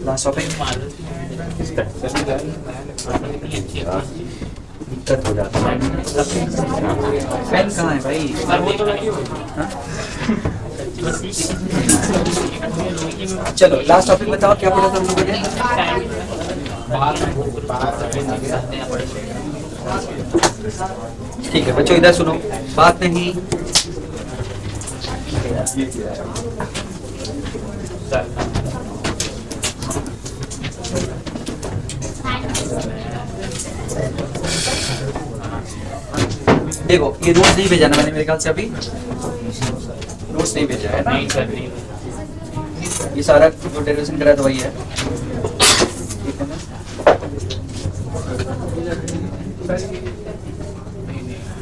Last topic दिक्कत हो जाता है। पेन कहाँ है भाई? हाँ? चलो लास्ट टॉपिक बताओ, क्या पढ़ा था हम लोगों ने? ठीक है बच्चों, इधर सुनो, बात नहीं। देखो ये नोट्स नहीं भेजा ना मैंने, मेरे ख्याल से अभी नोट्स नहीं भेजा है ना। ये सारा जो डेरिवेशन करा तो वही है, ठीक है ना?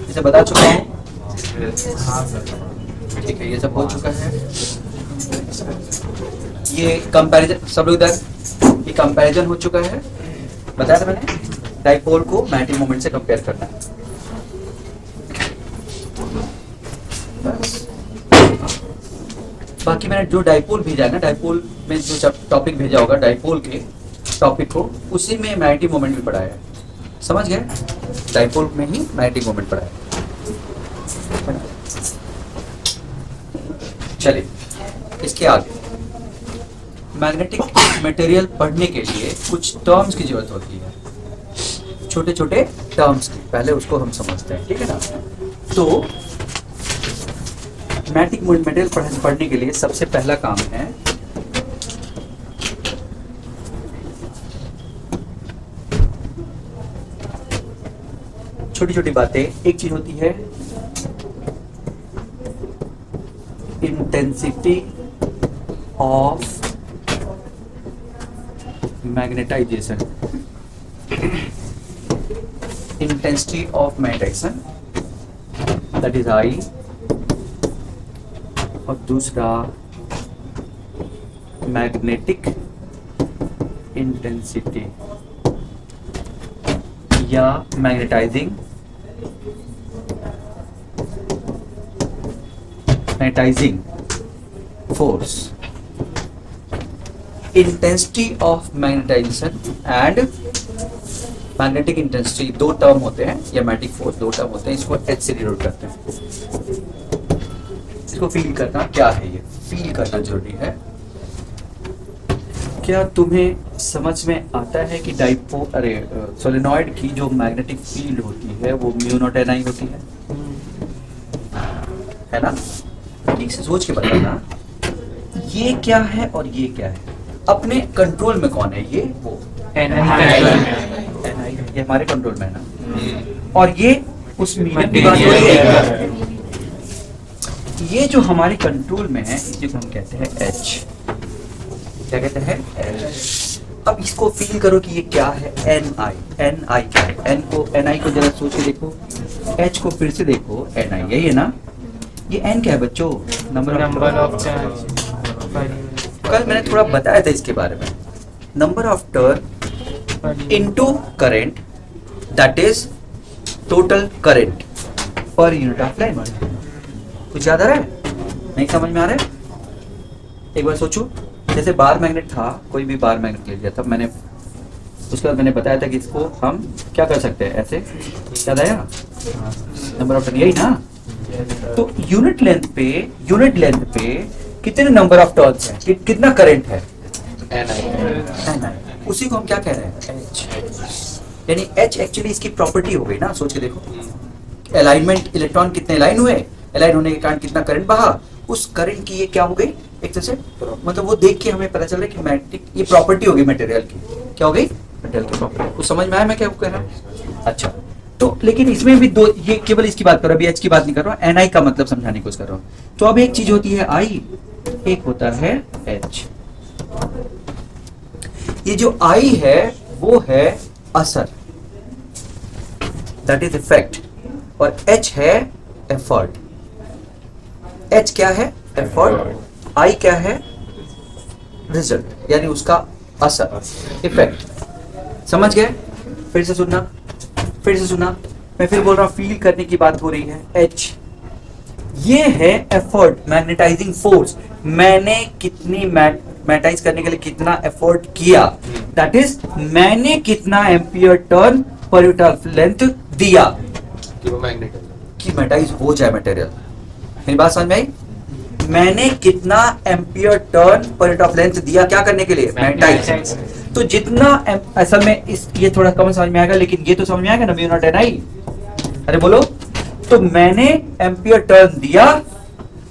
इसे बता चुका हूँ, ठीक है, ये सब हो चुका है। ये कंपैरिजन, सब लोग इधर, ये कंपैरिजन हो चुका है, बताया था मैंने। डाइपोल को मैग्नेटिक मोमेंट से कंपेयर करना है। बाकी मैंने जो डाइपोल भेजा है ना, डाइपोल में जो टॉपिक भेजा होगा डाइपोल के टॉपिक को, उसी में मैग्नेटिक मोमेंट भी पढ़ा है, समझ गए? डाइपोल में ही मैग्नेटिक मोमेंट पढ़ा है। चलिए इसके आगे, मैग्नेटिक मटेरियल पढ़ने के लिए कुछ टर्म्स की जरूरत होती है, छोटे छोटे टर्म्स की, पहले उसको हम समझते हैं, ठीक है ना? तो मैग्नेटिक मटेरियल पढ़ने के लिए सबसे पहला काम है छोटी छोटी बातें। एक चीज होती है intensity of magnetisation, intensity of magnetisation that is I, और दूसरा मैग्नेटिक इंटेंसिटी या magnetising force. Intensity of magnetisation and magnetic intensity दो टर्म होते हैं, या मैग्नेटिक फोर्स दो टर्म होते हैं, इसको एच से डिनोट करते हैं। इसको फील करना क्या है, ये फील करना जरूरी है। क्या तुम्हें समझ में आता है कि सोलेनॉइड की जो मैग्नेटिक फील्ड होती है वो म्यू नॉट एन आई होती है ना? ठीक से सोच के बताना, ये क्या है और ये क्या है, अपने कंट्रोल में कौन है? ये वो एन आई, ये हमारे कंट्रोल में है ना, और ये उस मीडियम की बात हो रही है। ये जो हमारे कंट्रोल में है, जिसको हम कहते हैं एच, क्या कहते हैं? अब इसको फील करो कि ये क्या है, एन आई। एन आई क्या है? एन आई को जरा सोच के देखो, एच को फिर से देखो, एन आई यही है ना? ये एन क्या है बच्चों? Number of charge. कल मैंने थोड़ा बताया था इसके बारे में, number of turn into current, that is total current पर यूनिट ऑफ लाइन। कुछ याद आ रहा है? नहीं समझ में आ रहा है? एक बार सोचो, जैसे बार मैग्नेट था, कोई भी बार मैग्नेट ले लिया था मैंने, उसके बाद मैंने बताया था कि इसको हम क्या कर सकते हैं, ऐसे, याद आया? नंबर ऑफ टर्न, यही ना? तो यूनिट लेंथ पे कितने नंबर ऑफ टर्न्स हैं, कितना करंट है? एन, उसी को हम क्या कह रहे हैं? एच। यानी एच एक्चुअली इसकी प्रॉपर्टी हो गई ना, सोच के देखो, अलाइनमेंट, इलेक्ट्रॉन कितने अलाइन हुए, अलाइन होने के कारण कितना करंट बहा, उस करंट की ये क्या हो गई एक तरह से, मतलब वो देख के हमें पता चल रहा है कि मैग्नेटिक ये प्रॉपर्टी होगी मटेरियल की, क्या हो गई? मटेरियल की प्रॉपर्टी। तो समझ में आया मैं क्या कह रहा हूँ? अच्छा, तो लेकिन इसमें भी दो, ये केवल इसकी बात कर रहा हूँ, अभी एच की बात नहीं कर रहा हूँ, एन आई का मतलब समझाने की कोशिश कर रहा हूँ। तो अब एक चीज होती है आई, एक होता है एच। ये जो आई है वो है असर, दैट इज इफेक्ट, और एच है एफर्ट। एच क्या है? एफर्ट। आई क्या है? रिजल्ट, यानी उसका असर, इफेक्ट। समझ गए? फिर से सुनना, मैं फिर बोल रहा हूं, फील करने की बात हो रही है। एच ये है एफर्ट, मैग्नेटाइजिंग फोर्स। मैंने कितनी मैग्नेटाइज करने के लिए कितना एफर्ट किया, दैट इज मैंने कितना ampere turn per unit of length दिया कि मैग्नेटाइज हो जाए मटेरियल। मेरी बात समझ में आई? मैंने कितना ampere turn per unit of length दिया, क्या करने के लिए? मैग्नेटाइज। तो जितना असल में ये थोड़ा कम समझ में आएगा, लेकिन ये तो समझ में आएगा ना, म्यू नॉट एन आई। अरे बोलो, तो मैंने एम्पियर टर्न दिया,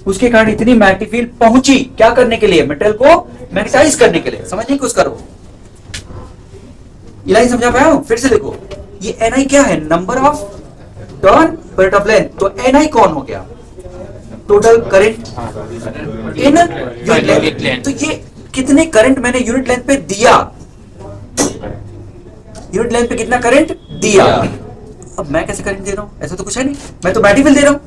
उसके कारण इतनी मैग्नेटिक फील्ड पहुंची, क्या करने के लिए? मेटल को मैग्नेटाइज करने के लिए। समझने की कोशिश करो, ये लाइन समझा पाया हूं? फिर से देखो, ये एन आई क्या है? Number of turn per unit of length. तो एन आई कौन हो गया? Total current in unit length. तो ये कितने करंट मैंने यूनिट लेंथ पे दिया, यूनिट लेंथ पे कितना करंट दिया। अब मैं कैसे करंट दे रहा हूं? ऐसा तो कुछ है नहीं, मैं तो मैग्नेटिक फील्ड दे रहा हूं,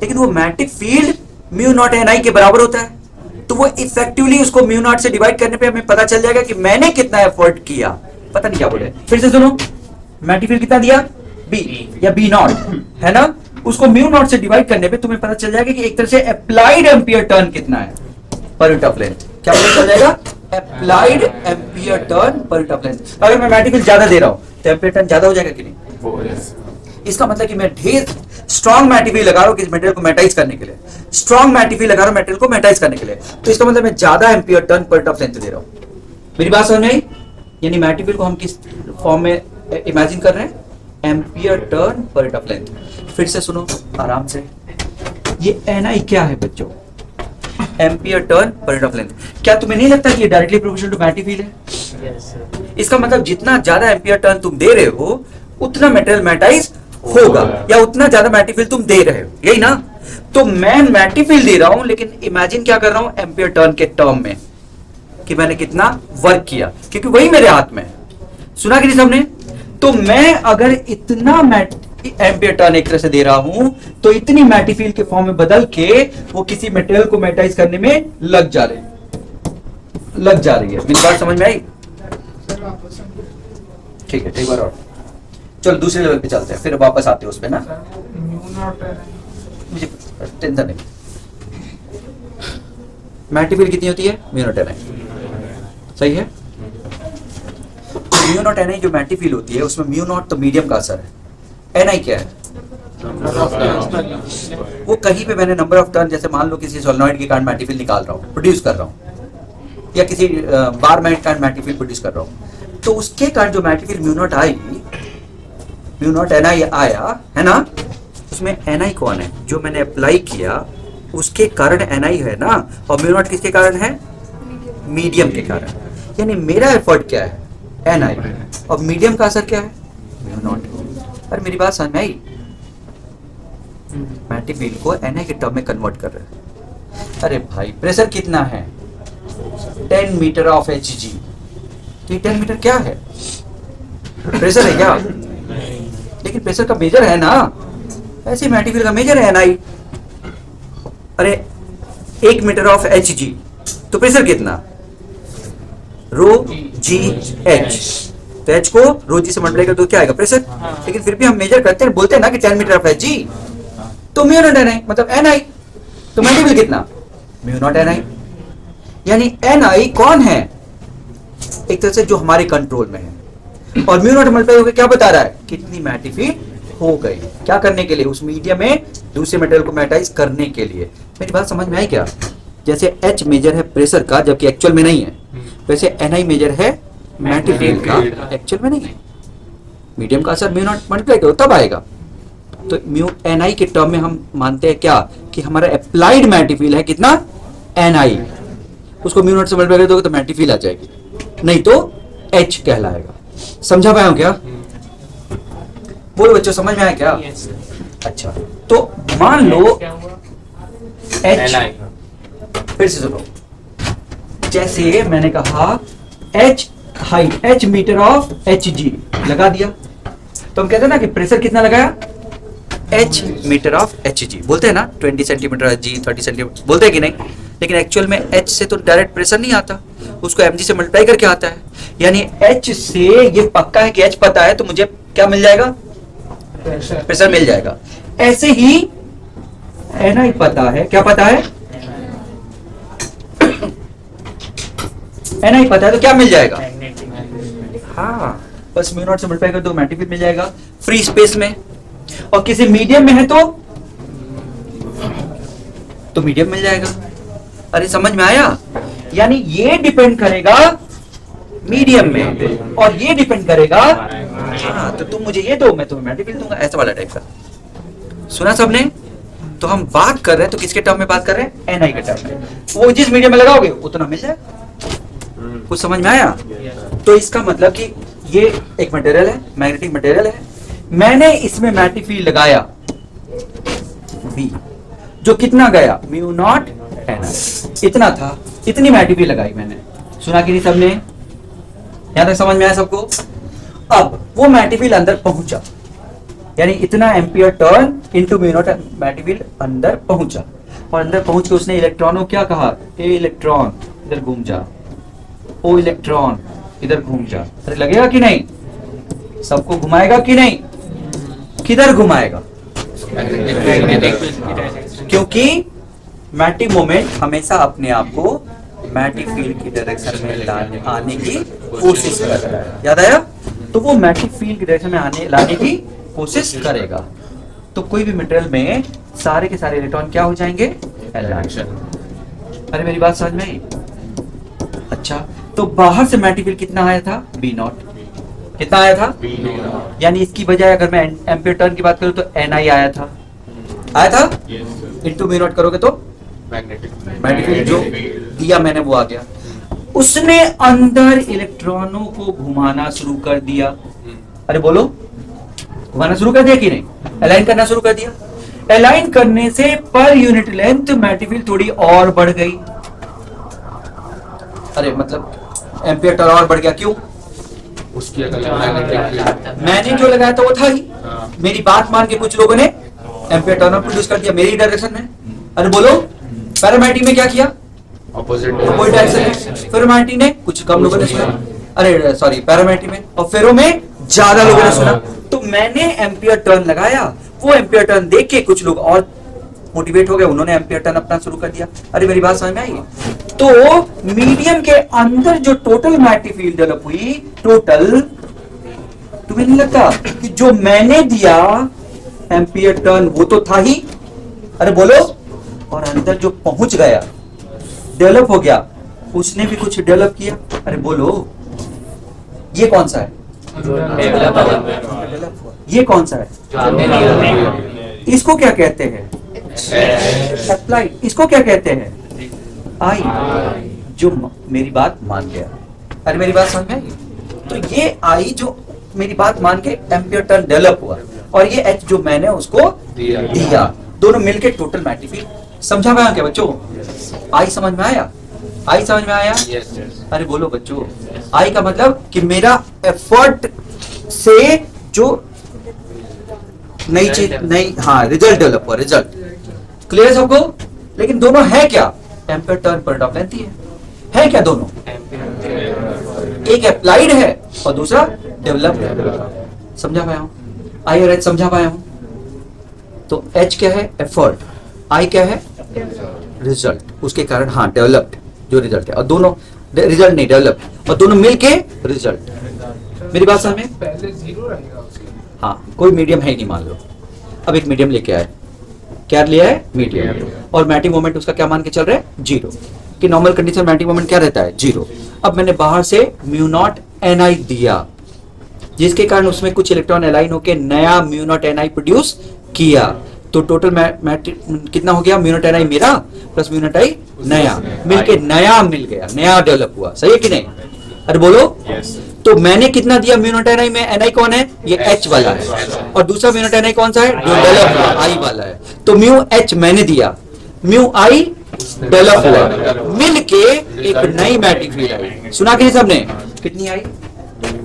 लेकिन वो magnetic field mu naught N I के बराबर होता है। तो वो इफेक्टिवली उसको म्यू नॉट से डिवाइड करने पे हमें पता चल जाएगा कि मैंने कितना एफर्ट किया। पता नहीं क्या बोले, फिर से सुनो, मैग्नेटिक फील्ड कितना दिया? बी या बी नॉट, है ना? उसको म्यू नॉट से डिवाइड करने पे तुम्हें पता चल जाएगा कि एक तरह से अप्लाइड एम्पियर टर्न कितना है पर यूनिट ऑफ लेंथ। क्या पता चल जाएगा? Applied ampere turn per unit of length. अगर मैं मैग्नेटिक फील्ड ज्यादा दे रहा हूं तो एम्पियर टर्न ज्यादा हो जाएगा कि नहीं? इसका मतलब कि मैं ढेर स्ट्रॉन्ग मैग्नेटिक फील्ड लगा रहा हूं किस मटेरियल को मैग्नेटाइज करने के लिए, स्ट्रॉन्ग मैग्नेटिक फील्ड लगा रहा हूं मटेरियल को मैग्नेटाइज करने के लिए। तो इसका मतलब मैं ज्यादा ampere turn per unit of length दे रहा हूं। मेरी बात समझ में आई? यानी मैग्नेटिक फील्ड को हम किस फॉर्म में इमेजिन कर रहे हैं? Ampere turn per unit of length. फिर से सुनो आराम से, ये एन आई क्या है बच्चों? Ampere turn per unit of length. क्या तुम्हें नहीं लगता कि ये directly proportional to magnetic field है? इसका मतलब जितना ज्यादा एम्पियर टर्न तुम दे रहे हो उतना मटेरियल मैग्नेटाइज होगा, या उतना ज्यादा मैग्नेटिक फील्ड तुम दे रहे हो, यही ना? तो मैं मैग्नेटिक फील्ड दे रहा हूं, लेकिन इमेजिन क्या कर रहा हूं? एम्पियर टर्न के टर्म में, कि मैंने कितना वर्क किया, क्योंकि वही मेरे हाथ में है। सुना कि नहीं सबने? तो मैं अगर इतना एम्पियर टर्न एक तरह से दे रहा हूं, तो इतनी मैग्नेटिक फील्ड के फॉर्म में बदल के वो किसी मटेरियल को मैग्नेटाइज करने में लग जा रही है। मेरी बात समझ में आई? ठीक है, एक बार और चलो दूसरे लेवल पे चलते हैं, फिर वापस आते हैं उस पे ना। मुझे टेंशन नहीं। मैग्नेटिक फील्ड कितनी होती है? म्यू नॉट एन आई, सही है? म्यू नॉट एन आई जो मैग्नेटिक फील्ड होती है, उसमें म्यू नॉट तो मीडियम का असर है, एन आई क्या है? वो कहीं पे मैंने नंबर ऑफ टर्न, जैसे मान लो किसी सोलेनॉइड के कारण मैग्नेटिक फील्ड निकाल रहा हूँ, प्रोड्यूस कर रहा हूँ, या किसी बार मैग्नेट कारण मैग्नेटिक फील्ड प्रोड्यूस कर रहा हूँ, तो उसके कारण जो magnetic field mu naught I, mu naught N I आया, है ना? उसमें एन आई कौन है? जो मैंने अप्लाई किया उसके कारण एन आई है ना, और म्यू नॉट किसके कारण है? मीडियम के कारण। यानी मेरा एफर्ट क्या है? एन आई, और मीडियम का असर क्या है? Mu naught. अरे मेरी बात समझ में आई? मैग्नेटिक फील्ड को एन आई के टर्म में कन्वर्ट कर रहे हैं। अरे भाई प्रेशर कितना है? 10 मीटर ऑफ एच जी। तो ये 10 मीटर क्या है? प्रेशर है क्या? लेकिन प्रेशर का मेजर है ना, ऐसे मैग्नेटिक फील्ड का मेजर है एन आई। अरे 1 मीटर ऑफ एच जी, तो प्रेशर कितना? रो जी एच। तो एच को रो जी से मल्टीप्लाई कर तो क्या आएगा? प्रेशर। लेकिन फिर भी हम मेजर करते हैं, बोलते हैं ना कि 10 मीटर ऑफ एच जी, तो म्यू नॉट एन आई, मतलब एन आई। तो मैग्नेटिक फील्ड कितना? म्यू नॉट एन आई। यानी एन आई कौन है? एक तरह से जो हमारे कंट्रोल में है, और म्यू नॉट मल्टीप्लाई होकर क्या बता रहा है? कितनी मैग्नेटिक फील्ड हो गई, क्या करने के लिए? उस मीडियम में दूसरे मटेरियल को मैग्नेटाइज करने के लिए। मेरी बात समझ में आई क्या? जैसे एच मेजर है प्रेशर का, जबकि एक्चुअल में नहीं है, वैसे एन आई मेजर है मैग्नेटिक फील्ड का, एक्चुअल में नहीं है। मीडियम का असर म्यू नॉट मल्टीप्लाई करो तब आएगा। तो म्यू एन आई के टर्म में हम मानते हैं क्या? कि हमारा अप्लाइड मैग्नेटिक फील्ड है कितना? एन आई। उसको म्यू नॉट से मल्टीप्लाई कर दोगे तो मैग्नेटिक फील्ड आ जाएगी, नहीं तो एच कहलाएगा। समझा पाया हूं क्या? बोलो बच्चों, समझ में आया क्या? अच्छा, तो मान लो एच, फिर से सुनो, जैसे मैंने कहा H height, H metre of H G लगा दिया, तो हम कहते हैं ना कि प्रेशर कितना लगाया? H metre of H G. बोलते हैं ना 20 सेंटीमीटर जी, 30 सेंटीमीटर, बोलते हैं कि नहीं? लेकिन एक्चुअल में एच से तो डायरेक्ट प्रेशर नहीं आता, उसको एम जी से मल्टीप्लाई करके आता है। यानी एच से ये पक्का है कि एच पता है, तो मुझे क्या मिल जाएगा? प्रेशर मिल जाएगा। ऐसे ही Ni पता है, क्या पता है? Ni पता है तो क्या मिल जाएगा? हाँ, बस म्यू नॉट से मल्टीप्लाई कर दो, मैग्नेटिक फील्ड मिल जाएगा फ्री स्पेस में। और किसी मीडियम में है तो मीडियम मिल जाएगा। अरे समझ में आया? यानी ये डिपेंड करेगा मीडियम में और ये डिपेंड करेगा, हाँ, तो तुम मुझे ये दो, मैं तुम्हें मैग्नेटिक फील्ड दूंगा, ऐसा वाला टाइप का। सुना सबने? तो हम बात कर रहे हैं तो किसके टर्म में बात कर रहे हैं? Ni के टर्म में। वो जिस मीडियम में लगाओगे उतना मिल जाएगा। कुछ समझ में आया? तो इसका मतलब कि ये एक मटेरियल है, मैग्नेटिक मटेरियल है, मैंने इसमें मैग्नेटिक फील्ड लगाया B, जो कितना गया? म्यू नॉट Ni, इतना था, इतनी मैग्नेटिक फील्ड लगाई मैंने। सुना कि नहीं सबने? यहां तक समझ में आया सबको? अब वो मैग्नेटिक फील्ड अंदर पहुंचा, यानी इतना ampere turn into mu naught magnetic field अंदर पहुंचा, और अंदर पहुंच के उसने इलेक्ट्रॉनों को क्या कहा? ए इलेक्ट्रॉन इधर घूम जा, ओ इलेक्ट्रॉन इधर घूम जा। अरे लगेगा कि नहीं? सबको घुमाएगा कि नहीं? किधर घुमाएगा? क्योंकि मैग्नेटिक मोमेंट हमेशा अपने आप को मैग्नेटिक फील्ड की डायरेक्शन में आने की कोशिश करता है। याद आया? तो वो मैग्नेटिक फील्ड की डायरेक्शन में लाने की कोशिश करेगा। तो कोई भी मटेरियल में सारे के सारे इलेक्ट्रॉन क्या हो जाएंगे? अरे मेरी बात समझ में आई? अच्छा, तो बाहर से मैग्नेटिक फील्ड कितना आया था? B naught. कितना आया था? यानी इसकी बजाय अगर मैं एम्पियर टर्न की बात करूं तो Ni आया था, आया था, इनटू म्यू नॉट करोगे तो मैग्नेटिक फील्ड जो दिया मैंने वो आ गया। उसने अंदर इलेक्ट्रॉनों को घुमाना शुरू कर दिया। अरे बोलो, घुमाना शुरू कर दिया कि नहीं? अलाइन करना शुरू कर दिया। अलाइन करने से per unit length magnetic field थोड़ी और बढ़ गई। अरे मतलब एम्पियर टर्न और बढ़ गया। क्यों? उसकी मैंने जो लगाया था वो था ही। मेरी बात मान के कुछ लोगों ने एम्पियर टर्न प्रोड्यूस कर दिया मेरी डायरेक्शन में। अरे बोलो, पैरामैग्नेटिक में क्या किया? ऑपोजिट डायरेक्शन में। फेरोमैग्नेटिक ने कुछ कम लोगों ने सुना, अरे सॉरी पैरामैग्नेटिक में, और फेरो में ज्यादा लोगों ने सुना। तो मैंने एम्पियर टर्न लगाया, वो एम्पियर टर्न देख के कुछ लोग और मोटिवेट हो गए, उन्होंने एम्पियर टर्न अपना शुरू कर दिया। अरे मेरी बात समझ में आई? तो मीडियम के अंदर जो टोटल मैग्नेटिक फील्ड डेवलप हुई, टोटल, तुम्हें नहीं लगता कि जो मैंने दिया एम्पियर टर्न वो तो था ही? अरे बोलो, और अंदर जो पहुंच गया, डेवलप हो गया, उसने भी कुछ डेवलप किया। अरे बोलो, ये कौन सा है? ये कौन सा है? इसको क्या कहते हैं? अप्लाइड। इसको क्या कहते हैं? आई, जो मेरी बात मान गया। अरे मेरी बात समझ में आई? तो ये आई जो मेरी बात मान के एम्पियर टर्न डेवलप हुआ, और ये एच जो मैंने उसको दिया, दोनों मिलके टोटल मैग्नेटिक फील्ड। समझा पाया क्या बच्चों? आई समझ में आया? आई समझ में आया? अरे बोलो बच्चों, आई का मतलब कि मेरा एफर्ट से जो नई चीज, नई, हाँ, रिजल्ट डेवलप हुआ, रिजल्ट। क्लियर सबको? लेकिन दोनों है क्या? एम्पियर टर्न पर ऑफ लेंथ है क्या दोनों? एक अप्लाइड है और दूसरा डेवलप्ड है। समझा पाया हूं? आई और एच समझा पाया हूं? तो एच क्या है? एफर्ट। आई क्या है? रिजल्ट। उसके कारण हाँ डेवलप्ड जो रिजल्ट है, और दोनों रिजल्ट नहीं डेवलप्ड, और दोनों मिलके रिजल्ट। मेरी बात समझ में? पहले जीरो रहेगा उसके। हाँ, कोई मीडियम है ही नहीं मान लो। अब एक मीडियम लेके आए, क्या लिया है? मीडियम, और मैग्नेटिक मोमेंट उसका क्या मान के चल रहा है? जीरो। कि नॉर्मल कंडीशन मैग्नेटिक मोमेंट क्या रहता है? जीरो। अब मैंने बाहर से म्यू नॉट Ni दिया, जिसके कारण उसमें कुछ इलेक्ट्रॉन अलाइन होकर नया म्यू नॉट Ni प्रोड्यूस किया। तो टोटल कितना हो गया? म्यू नॉट Ni मेरा प्लस म्यू नॉट I नया, मिलके नया मिल गया, नया डेवलप हुआ। सही है कि नहीं? अरे बोलो, तो मैंने कितना दिया म्यू नॉट Ni में? Ni कौन है? ये H वाला है, और दूसरा म्यू नॉट Ni कौन सा है? जो डेवलप हुआ, I वाला है। तो म्यू H मैंने दिया, म्यू I डेवलप हुआ, मिलके एक नई मैग्नेटिक फील्ड आई। सुना कि नहीं सबने? कितनी आई?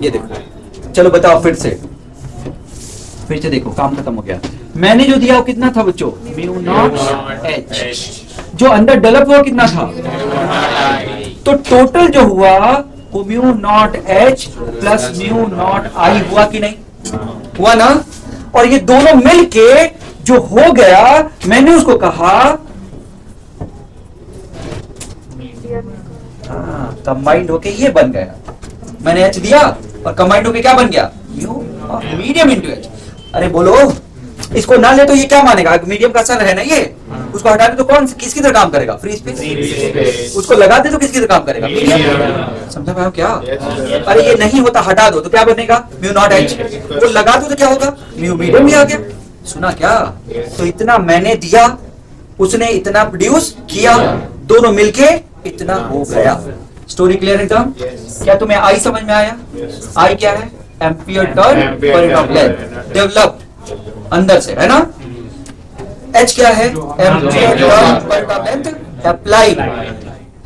ये देखो, चलो बताओ फिर से देखो, काम खत्म हो गया। मैंने जो दिया वो कितना था बच्चों? Mu naught H। जो अंदर डेवलप हुआ कितना था? तो टोटल जो हुआ वो mu naught H plus mu naught I हुआ कि नहीं? हुआ ना? और ये दोनों मिलके जो हो गया मैंने उसको कहा कंबाइंड होके ये बन गया, मैंने एच दिया और कंबाइंड होके क्या बन गया, mu of medium into H. अरे बोलो, इसको ना ले तो ये क्या मानेगा, मीडियम का असर है ना ये, उसको हटा दे तो कौन किसकी तरह काम करेगा, फ्री स्पेस। उसको लगा दे तो किसकी तरह काम करेगा, मीडियम। समझा पाए क्या? अरे ये नहीं होता, हटा दो तो क्या बनेगा, म्यू नॉट एच। तो लगा दो तो क्या होगा, म्यू मीडियम ही आ गया। सुना क्या? तो इतना मैंने दिया, उसने इतना प्रोड्यूस किया, दोनों मिलके इतना हो गया। स्टोरी क्लियर एकदम? क्या तुम्हें आई समझ में आया? आई क्या है, ampere turn per unit of length, developed अंदर से, है ना। एच क्या है, ampere turn per unit of length applied,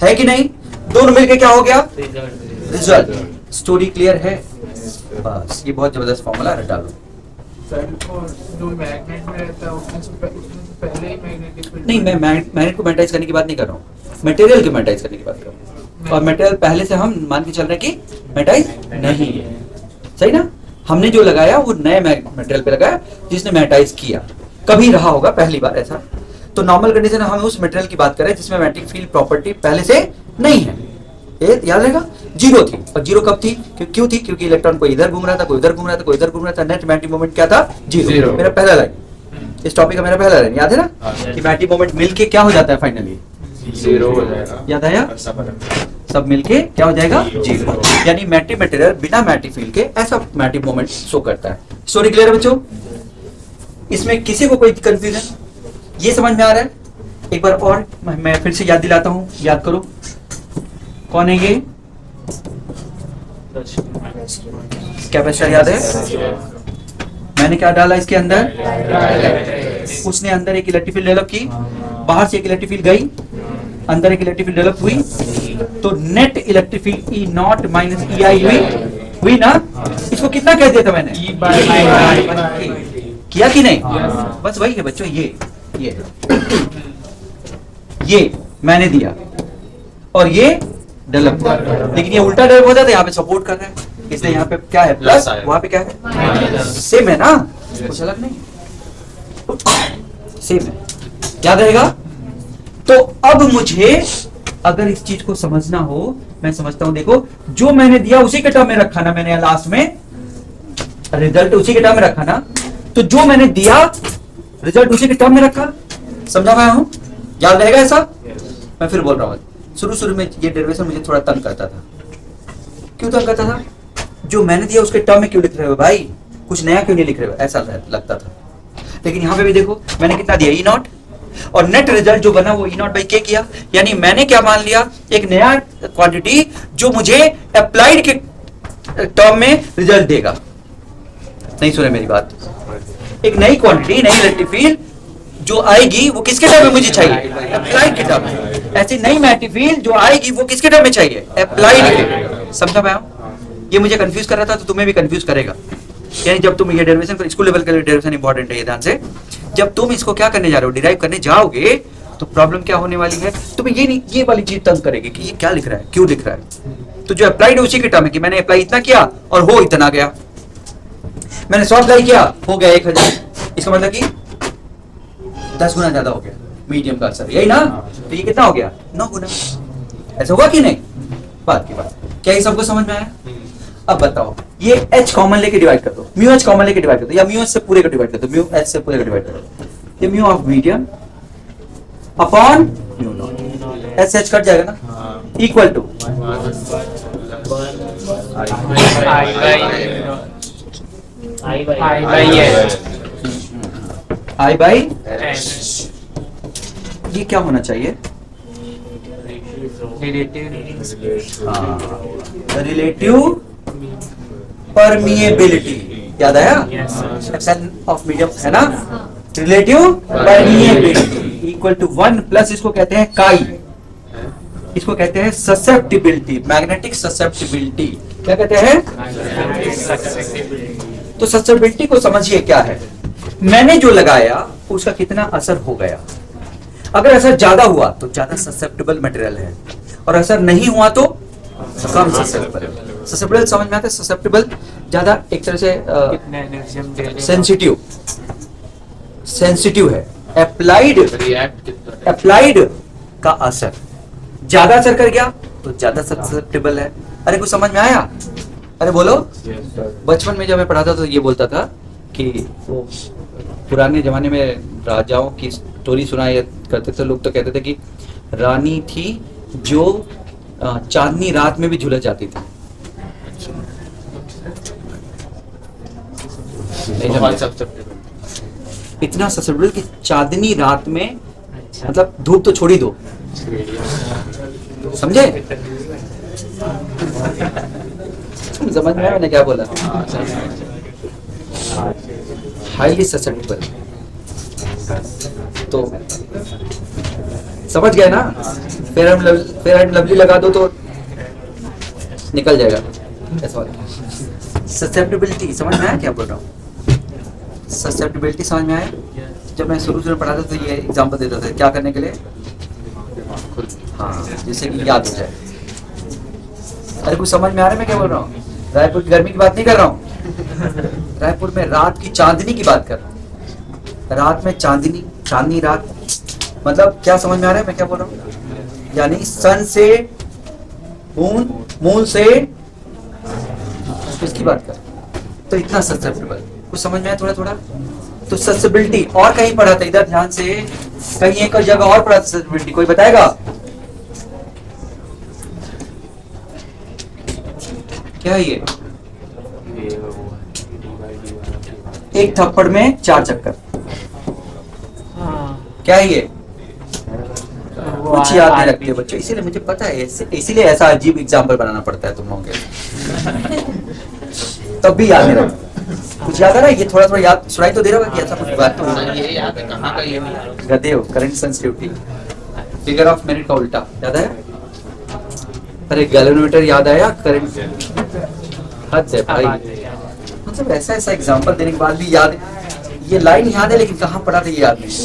है कि नहीं? दोनों मिलके क्या हो गया, रिजल्ट। स्टोरी क्लियर है? बस ये बहुत जबरदस्त फॉर्मूला है, डालो। जो मैग्नेट में रहता है उसमें से पहले ही मैग्नेटिक फील्ड नहीं, मैं मैग्नेट को मैग्नेटाइज करने की बात नहीं कर रहा हूँ, मटेरियल के मैग्नेटाइज करने की बात कर रहा हूँ। और मटेरियल पहले से हम मान के चल रहे हैं कि मैग्नेटाइज नहीं है, सही ना। हमने जो लगाया वो नए मटेरियल पे लगाया जिसने मैग्नेटाइज किया, कभी रहा होगा पहली बार ऐसा। तो नॉर्मल कंडीशन हम उस मटेरियल की बात कर रहे हैं जिसमें मैग्नेटिक फील्ड प्रॉपर्टी पहले से नहीं है। ये याद रहेगा, जीरो थी। और जीरो कब थी, क्यों थी? क्योंकि इलेक्ट्रॉन कोई इधर घूम रहा था, कोई उधर घूम रहा था, कोई इधर घूम रहा था। नेट मैग्नेटिक मोमेंट क्या था, जीरो। मेरा पहला लाइन, इस टॉपिक का मेरा पहला लाइन याद है ना, कि मैग्नेटिक मोमेंट मिलके क्या हो जाता है फाइनली, जीरो हो जाएगा। याद आया? सब मिलके क्या हो जाएगा, जीरो। यानी मैग्नेटिक मटेरियल बिना मैग्नेटिक फील्ड के ऐसा मैग्नेटिक मोमेंट शो करता है। स्टोरी क्लियर है बच्चों? इसमें किसी को कोई कंफ्यूजन, ये समझ में आ रहा है? एक बार और मैं फिर से याद दिलाता हूं, याद करो कौन है ये, कैपेसिटर याद है? मैंने क्या डाला इसके अंदर, उसने अंदर एक इलेक्ट्रिक फील्ड डेवलप की, बाहर से एक इलेक्ट्रिक फील्ड गई, अंदर एक इलेक्ट्रिक फील्ड डेवलप हुई, तो net electric field E naught minus E I हुई ना। इसको कितना कह दिया था मैंने, किया कि नहीं? बस वही है बच्चों, ये मैंने दिया और ये डेवलप, लेकिन ये उल्टा डेवलप होता है, यहाँ पे सपोर्ट कर रहा है, इसलिए यहाँ पे क्या है प्लस, वहां पे क्या है सेम है ना, कुछ अलग नहीं, सेम है, याद रहेगा। तो अब मुझे अगर इस चीज को समझना हो, मैं समझता हूं, देखो जो मैंने दिया उसी के टर्म में रखा ना, मैंने लास्ट में रिजल्ट उसी के टर्म में रखा ना, तो जो मैंने दिया रिजल्ट उसी के टर्म में रखा, समझा पाया हूं? याद रहेगा ऐसा? मैं फिर बोल रहा हूं, शुरू में ये डेरिवेशन मुझे थोड़ा तंग करता था। क्यों तंग करता था? जो मैंने दिया उसके टर्म में क्यों लिख रहे हो भाई, कुछ नया क्यों नहीं लिख रहे हो, ऐसा लगता था। लेकिन यहाँ पे भी देखो मैंने कितना दिया, ई नॉट, और नेट रिजल्ट जो बना वो ई नॉट बाई के किया। यानी मैंने क्या मान लिया, एक नया क्वांटिटी जो मुझे अप्लाइड के टर्म में रिजल्ट देगा। नहीं सुने मेरी बात? एक नई क्वांटिटी, नई इलेक्ट्रिक फील्ड जो आएगी वो किसके टर्म में मुझे चाहिए, अप्लाइड के टर्म में। ऐसी नई मैग्नेटिक फील्ड जो आएगी वो किसके टर्म में चाहिए, अप्लाइड के। समझा पाया? ये मुझे कंफ्यूज कर रहा था, तो तुम्हें भी कंफ्यूज करेगा। यानी जब तुम ये डेरिवेशन, स्कूल लेवल का डेरिवेशन इंपॉर्टेंट है, ये ध्यान से, जब तुम इसको क्या करने जा रहे हो, डिराइव करने जाओगे, तो प्रॉब्लम क्या होने वाली है, तुम्हें ये वाली चीज तंग करेगी कि ये क्या लिख रहा है, क्यों लिख रहा है। तो जो अप्लाइड है उसी के टर्म है कि मैंने अप्लाई इतना किया और हो इतना गया, मैंने 100 अप्लाई किया हो गया 1000, इसका मतलब कि 10 गुना ज्यादा हो गया मीडियम का असर, यही ना। तो ये कितना हो गया, 9 गुना। ऐसा होगा कि नहीं? बात की बात, क्या ये सबको समझ में आया? अब बताओ, ये H कॉमन लेके डिवाइड कर दो, म्यू H कॉमन लेके डिवाइड कर दो, या म्यू H से पूरे को डिवाइड कर दो, म्यू H से पूरे को डिवाइड कर दो, ये mu of medium upon mu naught, H H cut जाएगा ना, इक्वल टू आई बाई, ये क्या होना चाहिए, रिलेटिव परमिएबिलिटी, याद आया? एप्सिलॉन ऑफ मीडियम है ना, relative permeability equal to 1 plus इसको कहते हैं काई, इसको कहते हैं ससेप्टिबिलिटी, मैग्नेटिक ससेप्टिबिलिटी। क्या कहते हैं? तो ससेप्टिबिलिटी को समझिए क्या है। मैंने जो लगाया उसका कितना असर हो गया, अगर असर ज्यादा हुआ तो ज्यादा ससेप्टेबल मटेरियल है, और असर नहीं हुआ तो कम ससेप्टेबल। ससेप्टेबल समझ में आता है? ससेप्टेबल ज्यादा एक तरह से सेंसिटिव, सेंसिटिव है, अप्लाइड रिएक्ट कितना अप्लाइड का असर ज्यादा असर कर गया तो ज्यादा ससेप्टेबल है। अरे कुछ समझ में आया? अरे बोलो। बचपन में जब मैं पढ़ाता तो ये बोलता था कि वो पुराने जमाने में राजाओं की स्टोरी सुनाया करते थे लोग, तो कहते थे कि रानी थी जो चांदनी रात में भी झुलस जाती थी। नहीं बहुत समझे? सब्जेक्ट इतना ससेप्टेबल कि चांदनी रात में, मतलब धूप तो छोड़ ही दो, समझे? समझ में आया मैंने क्या बोला? Highly susceptible. तो समझ गए ना? फेयर एंड लवली लगा दो तो निकल जाएगा ऐसा वाला। ससेप्टेबिलिटी समझ में आया क्या बोल रहा हूँ? ससेप्टेबिलिटी समझ में आया? जब मैं शुरू में पढ़ाता तो ये एग्जांपल देता था क्या करने के लिए, हाँ, जैसे कि याद हो जाए। अरे कुछ समझ में आ रहा है मैं क्या बोल रहा हूँ? रायपुर की गर्मी की बात नहीं कर रहा हूँ, रायपुर में रात की चांदनी की बात कर रहा हूँ। रात में चांदनी रात, मतलब क्या समझ में आ रहा है मैं क्या बोल रहा हूँ? यानी सन से मून से इसकी बात कर, तो इतना ससेप्टेबल। कुछ समझ में आया थोड़ा थोड़ा? तो ससेप्टेबिलिटी और कहीं पढ़ा था, इधर ध्यान से, कहीं एक और जगह और पढ़ा था ससेप्टेबिलिटी, कोई बताएगा? क्या है ये? एक थप्पड़ में 4 चक्कर, क्या है ये? कुछ याद नहीं रखते बच्चों, इसीलिए मुझे पता है, इसीलिए ऐसा अजीब एग्जाम्पल बनाना पड़ता है तुम लोगों के, तब भी याद नहीं रखते। कुछ याद आ रहा है? ये थोड़ा थोड़ा याद सुनाई तो दे रहा होगा कि ऐसा कुछ बात तो ये याद है कहाँ का ये गधे हो। Current sensitivity, figure of merit का उल्टा याद है? अरे गैल्वेनोमीटर याद आया? करंट, हद है भाई। मतलब ऐसा ऐसा एग्जांपल देने के बाद भी याद, ये लाइन याद है लेकिन कहाँ पढ़ा था ये याद नहीं।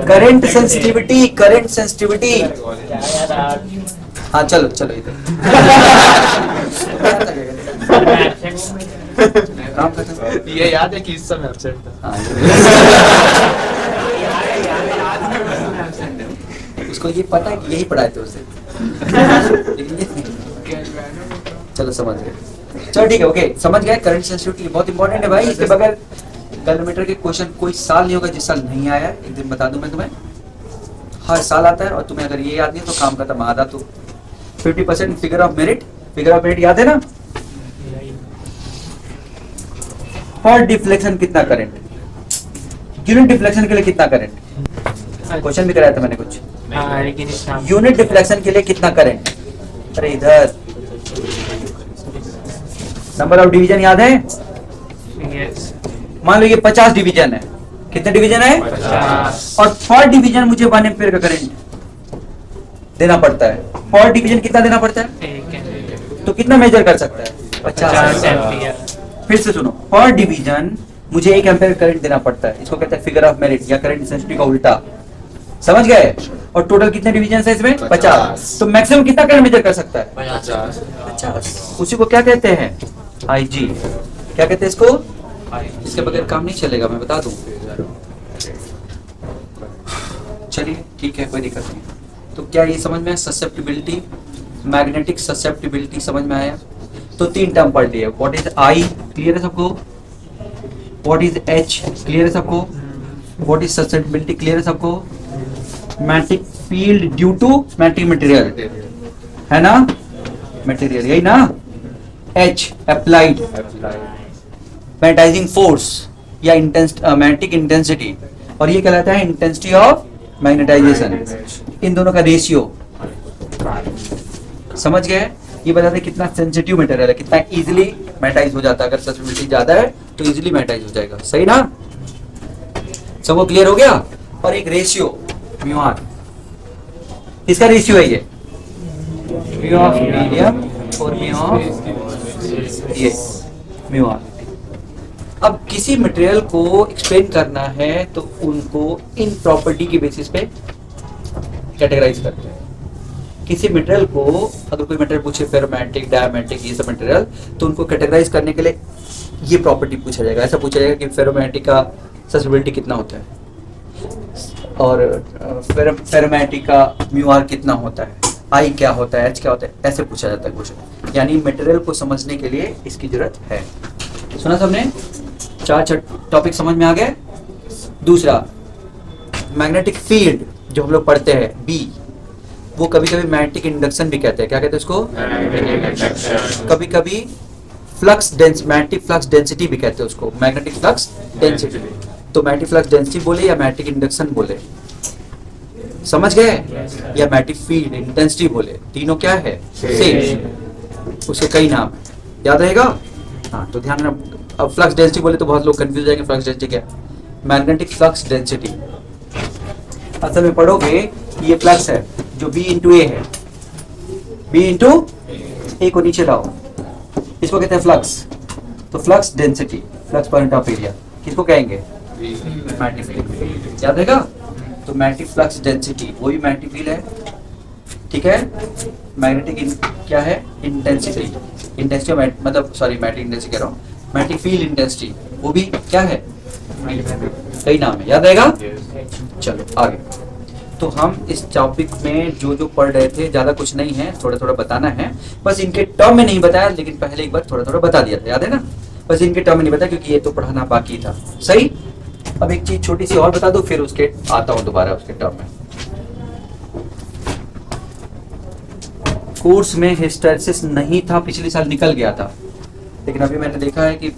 Current sensitivity, current sensitivity. हाँ चलो चलो इधर काम करते हैं। ये याद है कि इस समय एब्सेंट था। हाँ, उसको ये पता है कि यही पढ़ाए थे उसे, लेकिन ये चलो समझ गए। चलो ठीक है, ओके समझ गए। करंट सेंसिटिविटी बहुत इंपॉर्टेंट है भाई, इसके बगैर गैल्वेनोमीटर के क्वेश्चन कोई साल नहीं होगा जिस साल नहीं आया। एक दिन बता दूं मैं तुम्हें, हर साल आता है, और तुम्हें अगर ये याद नहीं तो काम खत्म। आधा तो 50% figure of merit, figure of merit याद है ना? पर डिफ्लेक्शन कितना करंट, यूनिट डिफ्लेक्शन के लिए कितना करंट, क्वेश्चन भी कराया था मैंने कुछ। यूनिट डिफ्लेक्शन के लिए कितना करंट? अरे इधर नंबर ऑफ डिवीजन याद है? मान लो ये 50 डिवीजन है, कितने डिवीजन है? 50। और पर डिवीजन मुझे 1 एम्पीयर का करंट देना पड़ता है। पर डिवीजन कितना देना पड़ता है? तो कितना मेजर कर सकता है? 50 एम्पीयर। फिर से सुनो, पर डिवीजन मुझे 1 एम्पीयर करंट देना पड़ता है, इसको कहते हैं फिगर ऑफ मेरिट या करंट सेंसिटिविटी का उल्टा। समझ गए? और टोटल कितने डिवीजन है इसमें? 50। तो मैक्सिमम कितना करंट मेजर कर सकता है? 50। उसी को क्या कहते हैं? आईजी। क्या कहते हैं इसको? इसके बगैर काम नहीं चलेगा, मैं बता दूं। चलिए ठीक है, कोई दिक्कत नहीं। तो क्या ये समझ में आया? ससेप्टिबिलिटी, मैग्नेटिक ससेप्टिबिलिटी समझ में आया? तो 3 टर्म पढ़ लिए। व्हाट इज आई, क्लियर है सबको? व्हाट इज एच, क्लियर है सबको? व्हाट इज ससेप्टिबिलिटी, क्लियर है सबको? Magnetic field due to magnetic material, है ना? मटेरियल, यही ना? एच अप्लाइड मैग्नेटाइजिंग फोर्स या मैग्नेटिक इंटेंसिटी, और ये कहलाता है इंटेंसिटी ऑफ मैग्नेटाइजेशन। इन दोनों का रेशियो समझ गए? ये बताते हैं कितना सेंसिटिव मटेरियल है, कितना इजीली मैग्नेटाइज हो जाता है। अगर ससेप्टिबिलिटी ज्यादा है तो इजीली मैग्नेटाइज हो जाएगा, सही ना? सबको क्लियर हो गया? और एक रेशियो म्यू आर, इसका रेशियो है ये म्यू ऑफ मीडियम और म्यू ऑफ ये म्यू आर। अब किसी मटेरियल को एक्सप्लेन करना है तो उनको इन प्रॉपर्टी की बेसिस पे कैटेगराइज करते हैं। किसी मटेरियल को, अगर कोई मटेरियल पूछे फेरोमैग्नेटिक, डायमैग्नेटिक, ये सब मटेरियल, तो उनको कैटेगराइज करने के लिए ये प्रॉपर्टी पूछा जाएगा। ऐसा पूछा जाएगा कि फेरोमैग्नेटिक का ससेप्टिबिलिटी कितना होता है और फेरोमैग्नेटिक का म्यू आर कितना होता है, आई क्या होता है, एच क्या होता है, ऐसे पूछा जाता है क्वेश्चन। यानी मटेरियल को समझने के लिए इसकी जरूरत है। सुना सबने? 4 टॉपिक समझ में आ गए। दूसरा, मैग्नेटिक फील्ड जो हम लोग पढ़ते हैं बी, वो कभी कभी मैग्नेटिक इंडक्शन भी कहते हैं। क्या कहते हैं उसको? कभी कभी flux dense, magnetic flux density भी कहते हैं उसको, मैग्नेटिक फ्लक्स डेंसिटी। तो मैग्नेटिक फ्लक्स डेंसिटी बोले या मैग्नेटिक इंडक्शन बोले, समझ गए? या मैग्नेटिक फील्ड इंटेंसिटी बोले, तीनों क्या है? सेम। उसके कई नाम है, याद रहेगा? हाँ, तो ध्यान रखना। अब फ्लक्स डेंसिटी बोले तो बहुत लोग कंफ्यूज हो जाएंगे, फ्लक्स डेंसिटी क्या है? मैग्नेटिक फ्लक्स डेंसिटी असल में पढ़ोगे कि ये फ्लक्स है जो B इंटू ए है, B इंटू ए को नीचे लाओ, इसको कहते हैं फ्लक्स। तो flux density, flux point of area किसको कहेंगे? Magnetic field. याद रहेगा? तो मैग्नेटिक फ्लक्स डेंसिटी वो भी मैग्नेटिक फील्ड है, ठीक है। मैग्नेटिक क्या है? इंटेंसिटी, इंटेंसिटी मतलब सॉरी मैग्नेटिक इंटेंसिटी कह रहा हूँ, मैग्नेटिक फील्ड इंटेंसिटी वो भी क्या है? कई नाम है, याद रहेगा? चलो आगे। तो हम इस टॉपिक में जो जो पढ़ रहे थे ज्यादा कुछ नहीं है, थोड़ा थोड़ा बताना है, बस इनके टर्म में नहीं बताया, लेकिन पहले एक बार थोड़ा थोड़ा बता दिया था, याद है ना? बस इनके टर्म में नहीं बताया क्योंकि ये तो पढ़ाना बाकी था। सही। अब एक चीज छोटी सी और बता दो, फिर उसके आता हूं दोबारा उसके टर्म में। कोर्स में हिस्टैरिसीस नहीं था, पिछले साल निकल गया था, लेकिन अभी मैंने देखा है कि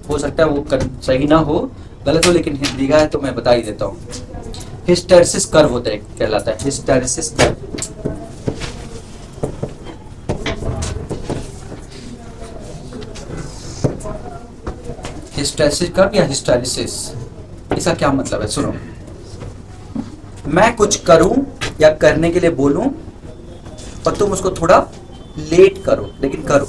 हो सकता है वो सही ना हो, गलत हो, लेकिन दिखा है तो मैं बता ही देता हूँ। हिस्टैरिसीस कर्व होता है, कहलाता है हिस्टैरिसीस कर्व। हिस्टैरिसीस कर्व या हिस्टैरिसीस, इसका क्या मतलब है? सुनो, मैं कुछ करूं या करने के लिए बोलूं और तुम उसको थोड़ा लेट करो, लेकिन करो,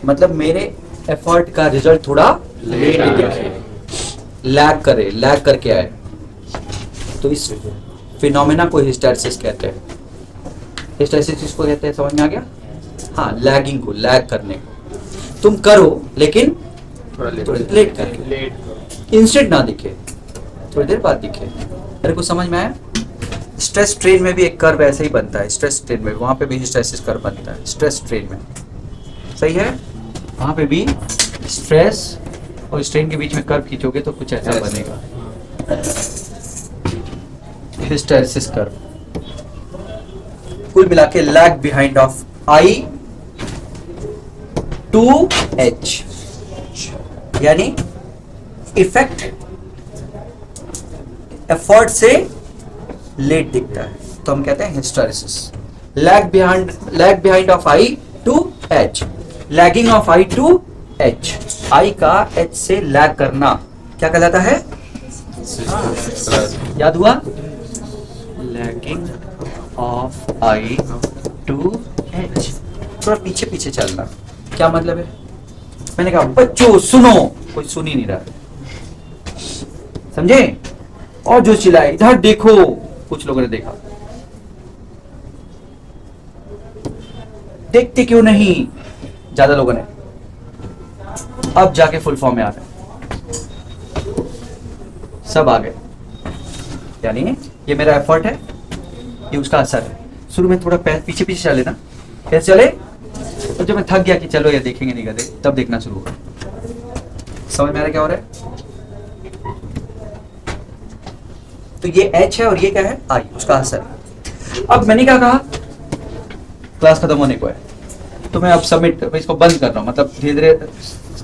मतलब मेरे एफर्ट का रिजल्ट थोड़ा लेट दिखे, लैग करे, लैग करके आए, तो इस फिनोमेना को हिस्टैरिसीस कहते हैं। हिस्टैरिसीस किसको कहते हैं, समझ में आ गया? हाँ, लैगिंग को, लैग करने को। तुम करो लेकिन थोड़ा लेट करके, इंस्टेंट ना दिखे, थोड़ी देर बाद दिखे। मेरे को समझ में आया? स्ट्रेस स्ट्रेन में भी एक कर्व ऐसे ही बनता है, स्ट्रेस स्ट्रेन में, वहां पे भी हिस्टैरिसीस कर्व बनता है, स्ट्रेस स्ट्रेन में। सही है? वहां पे भी स्ट्रेस और स्ट्रेन के बीच में कर्व खींचोगे तो कुछ ऐसा बनेगा, हिस्टैरिसीस कर्व। कुल मिला के lag behind of I to H, यानी इफेक्ट एफर्ट से लेट दिखता है, तो हम कहते हैं hysteresis. Lag behind of I to H, lagging of I to H, I का H से लैग करना क्या कहलाता है? याद हुआ? Lagging of I to H। थोड़ा पीछे पीछे चलना, क्या मतलब है? मैंने कहा बच्चों सुनो, कोई सुन ही नहीं रहा, समझे? और जो चिल्लाए इधर देखो, कुछ लोगों ने देखा, देखते क्यों नहीं? ज्यादा लोगों ने। अब जाके फुल फॉर्म में आ गए, सब आ गए, यानी ये मेरा एफर्ट है, ये उसका असर है। शुरू में थोड़ा पीछे पीछे चले ना, कैसे चले? तो जब मैं थक गया कि चलो ये देखेंगे नहीं गधे, तब देखना शुरू हुआ। समझ में आ रहा क्या हो रहा है? तो ये H है और ये क्या है? I, उसका असर। अब मैंने क्या कहा? क्लास खत्म होने को है, तो मैं अब सबमिट, इसको बंद कर रहा हूँ, मतलब धीरे धीरे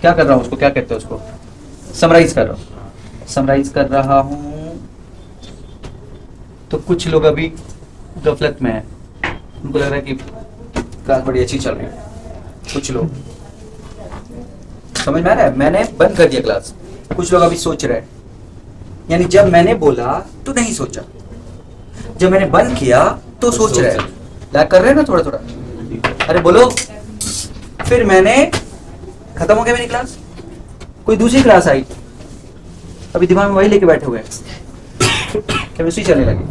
क्या कर रहा हूँ, उसको क्या कहते हैं, उसको समराइज कर रहा हूँ, समराइज कर रहा हूँ। तो कुछ लोग अभी गफलत में है, उनको लग रहा है कि क्लास बड़ी अच्छी चल रही है, कुछ लोग समझ में आ रहा है? मैंने बंद कर दिया क्लास, कुछ लोग अभी सोच रहे हैं, यानी जब मैंने बोला तो नहीं सोचा, जब मैंने बंद किया तो सोच रहे हैं, लैग कर रहे हैं ना थोड़ा थोड़ा। अरे बोलो, फिर मैंने खत्म हो गया मेरी क्लास, कोई दूसरी क्लास आई, अभी दिमाग में वही लेके बैठे हुए हैं, केमिस्ट्री चलने लगी,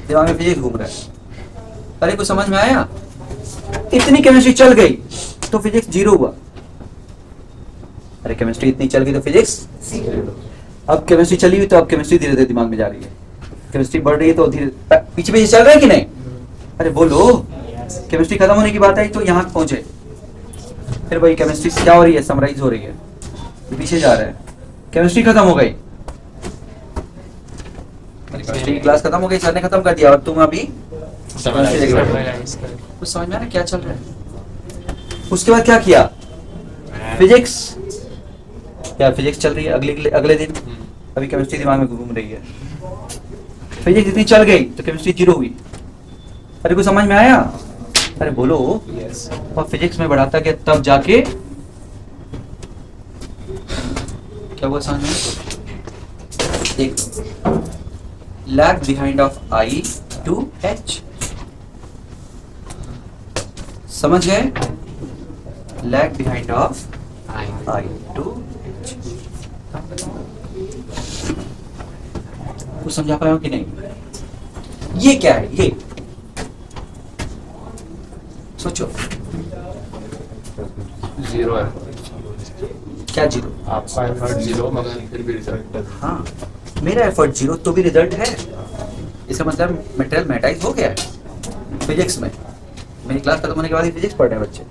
दिमाग में फिजिक्स घूम रहा है। अरे कुछ समझ में आया? इतनी केमिस्ट्री चल गई तो फिजिक्स 0 हुआ, अरे केमिस्ट्री इतनी चल गई तो फिजिक्स। अब केमिस्ट्री चली हुई तो अब केमिस्ट्री धीरे धीरे दिमाग में जा रही है, केमिस्ट्री बढ़ रही है तो धीरे पीछे पीछे चल रहा है कि नहीं? अरे बोलो, केमिस्ट्री खत्म होने की बात आई तो यहाँ पहुंचे, फिर भाई केमिस्ट्री क्या हो रही है, समराइज हो रही है, पीछे जा रहे हैं, केमिस्ट्री खत्म हो गई, केमिस्ट्री की क्लास खत्म हो गई, सर ने खत्म कर दिया और तुम अभी chemistry देख रहे हो। कुछ समझ में आ रहा है क्या चल रहा है? उसके बाद क्या किया, फिजिक्स, क्या फिजिक्स चल रही है अगले दिन, अभी केमिस्ट्री दिमाग में घूम रही है, फिजिक्स इतनी चल गई तो केमिस्ट्री जीरो हुई। अरे कुछ समझ में आया? अरे बोलो। और फिजिक्स में बढ़ाता गया तब जाके क्या हुआ समझ में? एक lag behind of I to H, समझ गए? Lag behind of I to H, कुछ समझा पाया हो कि नहीं? ये क्या है? ये सोचो, जीरो है, क्या जीरो? आपका एफर्ट जीरो मगर फिर भी रिजल्ट। हाँ, मेरा एफर्ट जीरो तो भी रिजल्ट है, इसका मतलब मटेरियल मैटाइज हो गया है फिजिक्स में। मेरी क्लास खत्म होने के बाद ही फिजिक्स पढ़ रहे हैं बच्चे।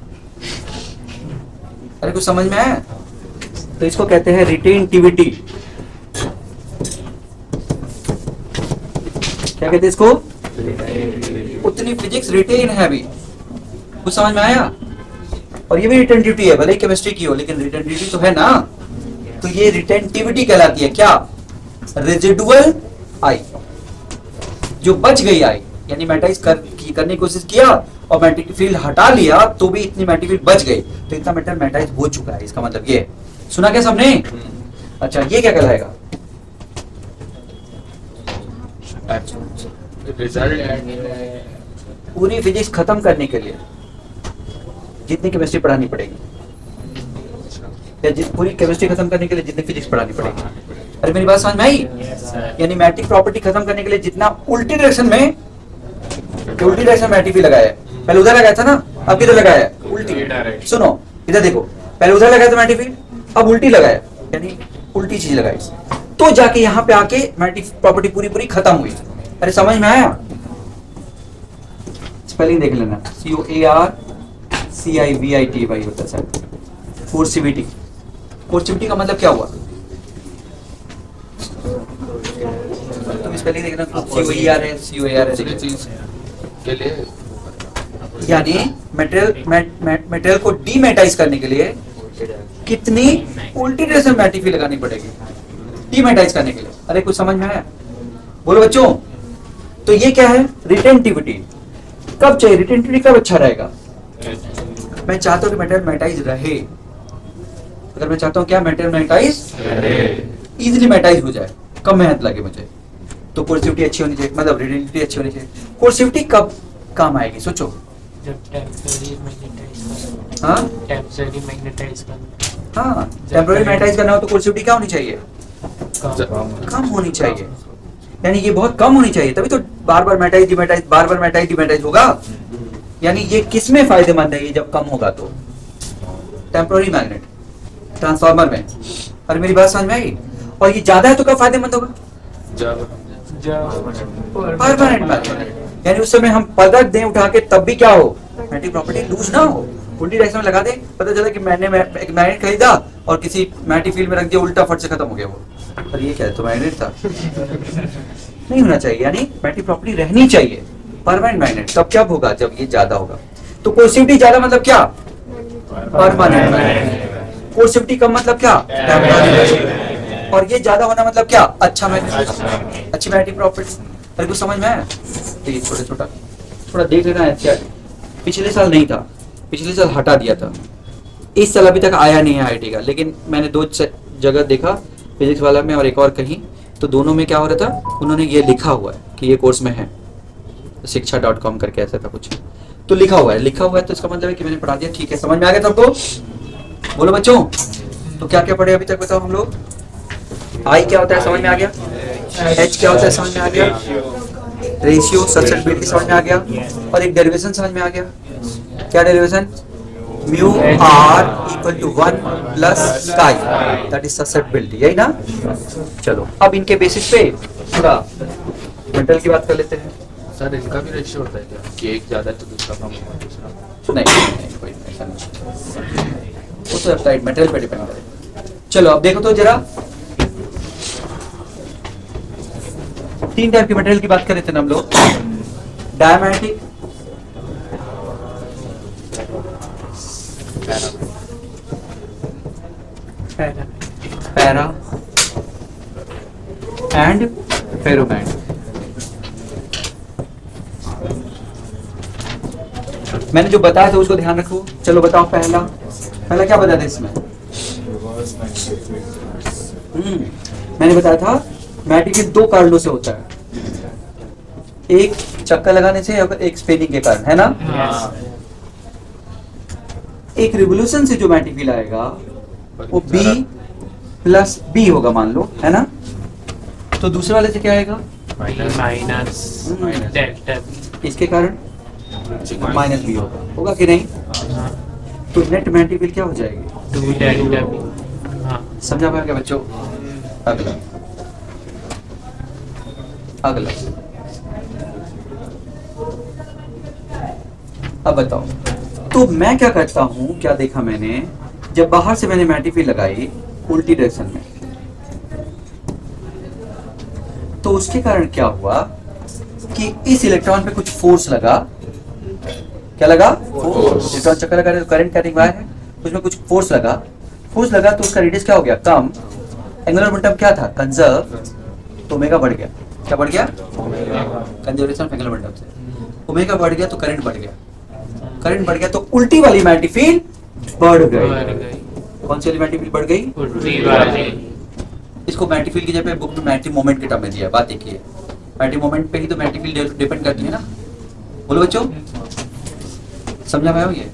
अरे कुछ समझ में आया? तो इसको कहते हैं रिटेंटिविटी। क्या कहते हैं इसको? उतनी फिजिक्स रिटेन है अभी, कुछ समझ में आया? और ये भी रिटेंटिविटी है, भले ही केमिस्ट्री की हो लेकिन रिटेंटिविटी तो है ना। तो ये रिटेंटिविटी कहलाती है क्या? रेजिडुअल आई, जो बच गई आई, यानी मैटाइज करने की कोशिश किया और मैग्नेटिक फील्ड हटा लिया तो भी इतनी मैग्नेटिक फील्ड बच गई, तो इतना मेटल मैटाइज हो चुका है, इसका मतलब ये। सुना क्या सबने? अच्छा, ये क्या कहलाएगा? रिजल्ट। पूरी फिजिक्स खत्म करने के लिए जितनी केमिस्ट्री पढ़ानी पड़ेगी, या पूरी केमिस्ट्री खत्म करने के लिए जितनी फिजिक्स पढ़ानी पड़ेगी। अरे मेरी बात समझ में आई? यानी मैट्रिक प्रॉपर्टी खत्म करने के लिए जितना उल्टी डायरेक्शन में मैट्रिक भी लगाया है, पहले उधर लगाया था ना, अब किधर लगाया है? उल्टी। सुनो इधर देखो, पहले उधर लगाया था मैट्रिक फील्ड, अब उल्टी लगाया, यानी उल्टी चीज लगाई, तो जाके यहाँ पे आके मैट्रिक प्रॉपर्टी पूरी खत्म हुई। अरे समझ में आया? स्पेलिंग देख लेना, COARCIVITY होता है सर, कोर्सिविटी। कोर्सिविटी का मतलब क्या हुआ? तुम स्पेलिंग देखना, COER है, COAR है, चीज के लिए यानी मटेरियल को डीमेटाइज करने के लिए कितनी उल्टी डायरेक्शन मैट्रिक फील्ड लगानी पड़ेगी डीमेटाइज करने के लिए। अरे कुछ समझ में आया? बोलो बच्चों। तो ये क्या है? रिटेंटिविटी। कब चाहिए रिटेंटिविटी? कब अच्छा रहेगा? मैं चाहता हूं कि मटेरियल मैटाइज रहे। अगर मैं चाहता हूं क्या मटेरियल मैटाइज इजीली मैटाइज हो जाए, कम मेहनत लगे मुझे, तो कोर्सिविटी अच्छी होनी चाहिए, मतलब रिटेंटिविटी अच्छी होनी चाहिए। कोर्सिविटी कब काम आएगी सोचो? जब टेम्पररी मैग्नेटाइज हाँ टेम्पररी मैग्नेटाइज करना, हाँ, टेम्पररी मैग्नेटाइज करना हो तो कोर्सिविटी क्या होनी चाहिए? कम कम होनी चाहिए, यानी ये बहुत कम होनी चाहिए, तभी तो बार बार मैटाइज डिमेटाइज, बार बार मैटाइज डिमेटाइज होगा। यानी ये किस में फायदेमंद है? ये जब कम होगा तो टेम्पररी मैग्नेट ट्रांसफार्मर में। और मेरी बात समझ में आई? और ये ज्यादा है तो कब फायदेमंद होगा? परमानेंट मैग्नेट, यानी उस समय हम पदक दें उठा के तब भी क्या हो? मैग्नेटिक प्रॉपर्टी लूज ना हो। उल्टी डायरेक्शन में लगा दे, पता चला कि मैंने एक मैग्नेट खरीदा और किसी मैग्नेटिक फील्ड में रख दिया, उल्टा फट से खत्म हो गया वो। पर ये क्या है? तो मैग्नेट था। नहीं होना चाहिए, यानी मैग्नेटिक प्रॉपर्टी रहनी चाहिए, परमानेंट मैग्नेट। तब क्या होगा? जब ये ज्यादा होगा। तो कोर्सिविटी ज्यादा मतलब क्या? Permanent magnet. कोर्सिविटी कम मतलब क्या? टेम्पररी। और ये ज्यादा होना मतलब क्या? अच्छा मैग्नेट, अच्छी मैग्नेटिक प्रॉपर्टी। अरे कुछ समझ में आया? तो ये छोटा थोड़ा देख लेना है। क्या पिछले साल नहीं था, पिछले साल हटा दिया था, इस साल अभी तक आया नहीं है IIT का, लेकिन मैंने 2 जगह देखा, फिजिक्स वाला में और एक और कहीं, तो दोनों में क्या हो रहा था, उन्होंने ये लिखा हुआ है कि ये कोर्स में है, शिक्षा.com करके ऐसा था कुछ, तो लिखा हुआ है तो इसका मतलब है कि मैंने पढ़ा दिया। ठीक है, समझ में आ गया सबको? बोलो बच्चों। तो क्या क्या पढ़े अभी तक बताओ हम लोग? I क्या होता है समझ में आ गया? H क्या होता है समझ में आ गया? रेशियो, सब्सेटिबिलिटी समझ में आ गया? और एक डेरिवेशन समझ में आ गया। क्या derivation? Mu R equal to 1 plus chi, that is susceptibility, यही ना। चलो अब इनके बेसिस पे थोड़ा मेटल की बात कर लेते हैं। सर इनका भी रेशियो होता है क्या कि एक ज्यादा है तो दूसरा कम होगा दूसरा? नहीं कोई ऐसा नहीं, वो तो अप्लाइड मेटेरियल पे डिपेंड करेगा। चलो अब देखो तो जरा, 3 टाइप के मटेरियल की बात कर रहे थे ना हम लोग, डायमैग्नेटिक, पैरा एंड फेरोमैग्नेटिक। मैंने जो बताया था उसको ध्यान रखो। चलो बताओ, पहला क्या बता दे इसमें? मैंने बताया था मैग्नेटिक 2 कारणों से होता है, एक चक्कर लगाने से और एक स्पिनिंग के कारण, है ना। एक रिवोल्यूशन से जो मैग्नेटिक फील्ड आएगा वो B प्लस B होगा, मान लो, है ना। तो दूसरे वाले से क्या आएगा? माइनस डेल्टा इसके कारण माइनस B होगा कि नहीं? तो नेट मैग्नेटिक फील्ड क्या हो जाएगी? 2 डेल्टा बी। समझा पाया क्या बच्चों? अगला अब बताओ, तो मैं क्या करता हूं, क्या देखा मैंने, जब बाहर से मैंने मैग्नेटिक फील्ड लगाई उल्टी डायरेक्शन में, तो उसके कारण क्या हुआ कि इस इलेक्ट्रॉन पे कुछ फोर्स लगा। क्या लगा? फोर्स। इलेक्ट्रॉन चक्कर लगा रहे तो करंट कैरिंग वायर है, उसमें कुछ फोर्स लगा तो उसका रेडियस क्या हो गया? कम। एंगुलर मोमेंटम क्या था? कंजर्व, तो ओमेगा बढ़ गया। क्या बढ़ गया? कंजर्वेशन ऑफ एंगुलर मोमेंटम से ओमेगा बढ़ गया तो करंट बढ़ गया तो उल्टी वाली मैग्नेटिक फील्ड बढ़ गई। कौन सी वाली मैग्नेटिक फील्ड बढ़ गई? उल्टी वाली। इसको मैग्नेटिक फील्ड की जगह बुक में मैग्नेटिक मोमेंट के टर्म में दिया है। बात देखिए, मैग्नेटिक मोमेंट पे ही तो मैग्नेटिक फील्ड डिपेंड करती है ना। बोलो बच्चों, समझा पाया ये?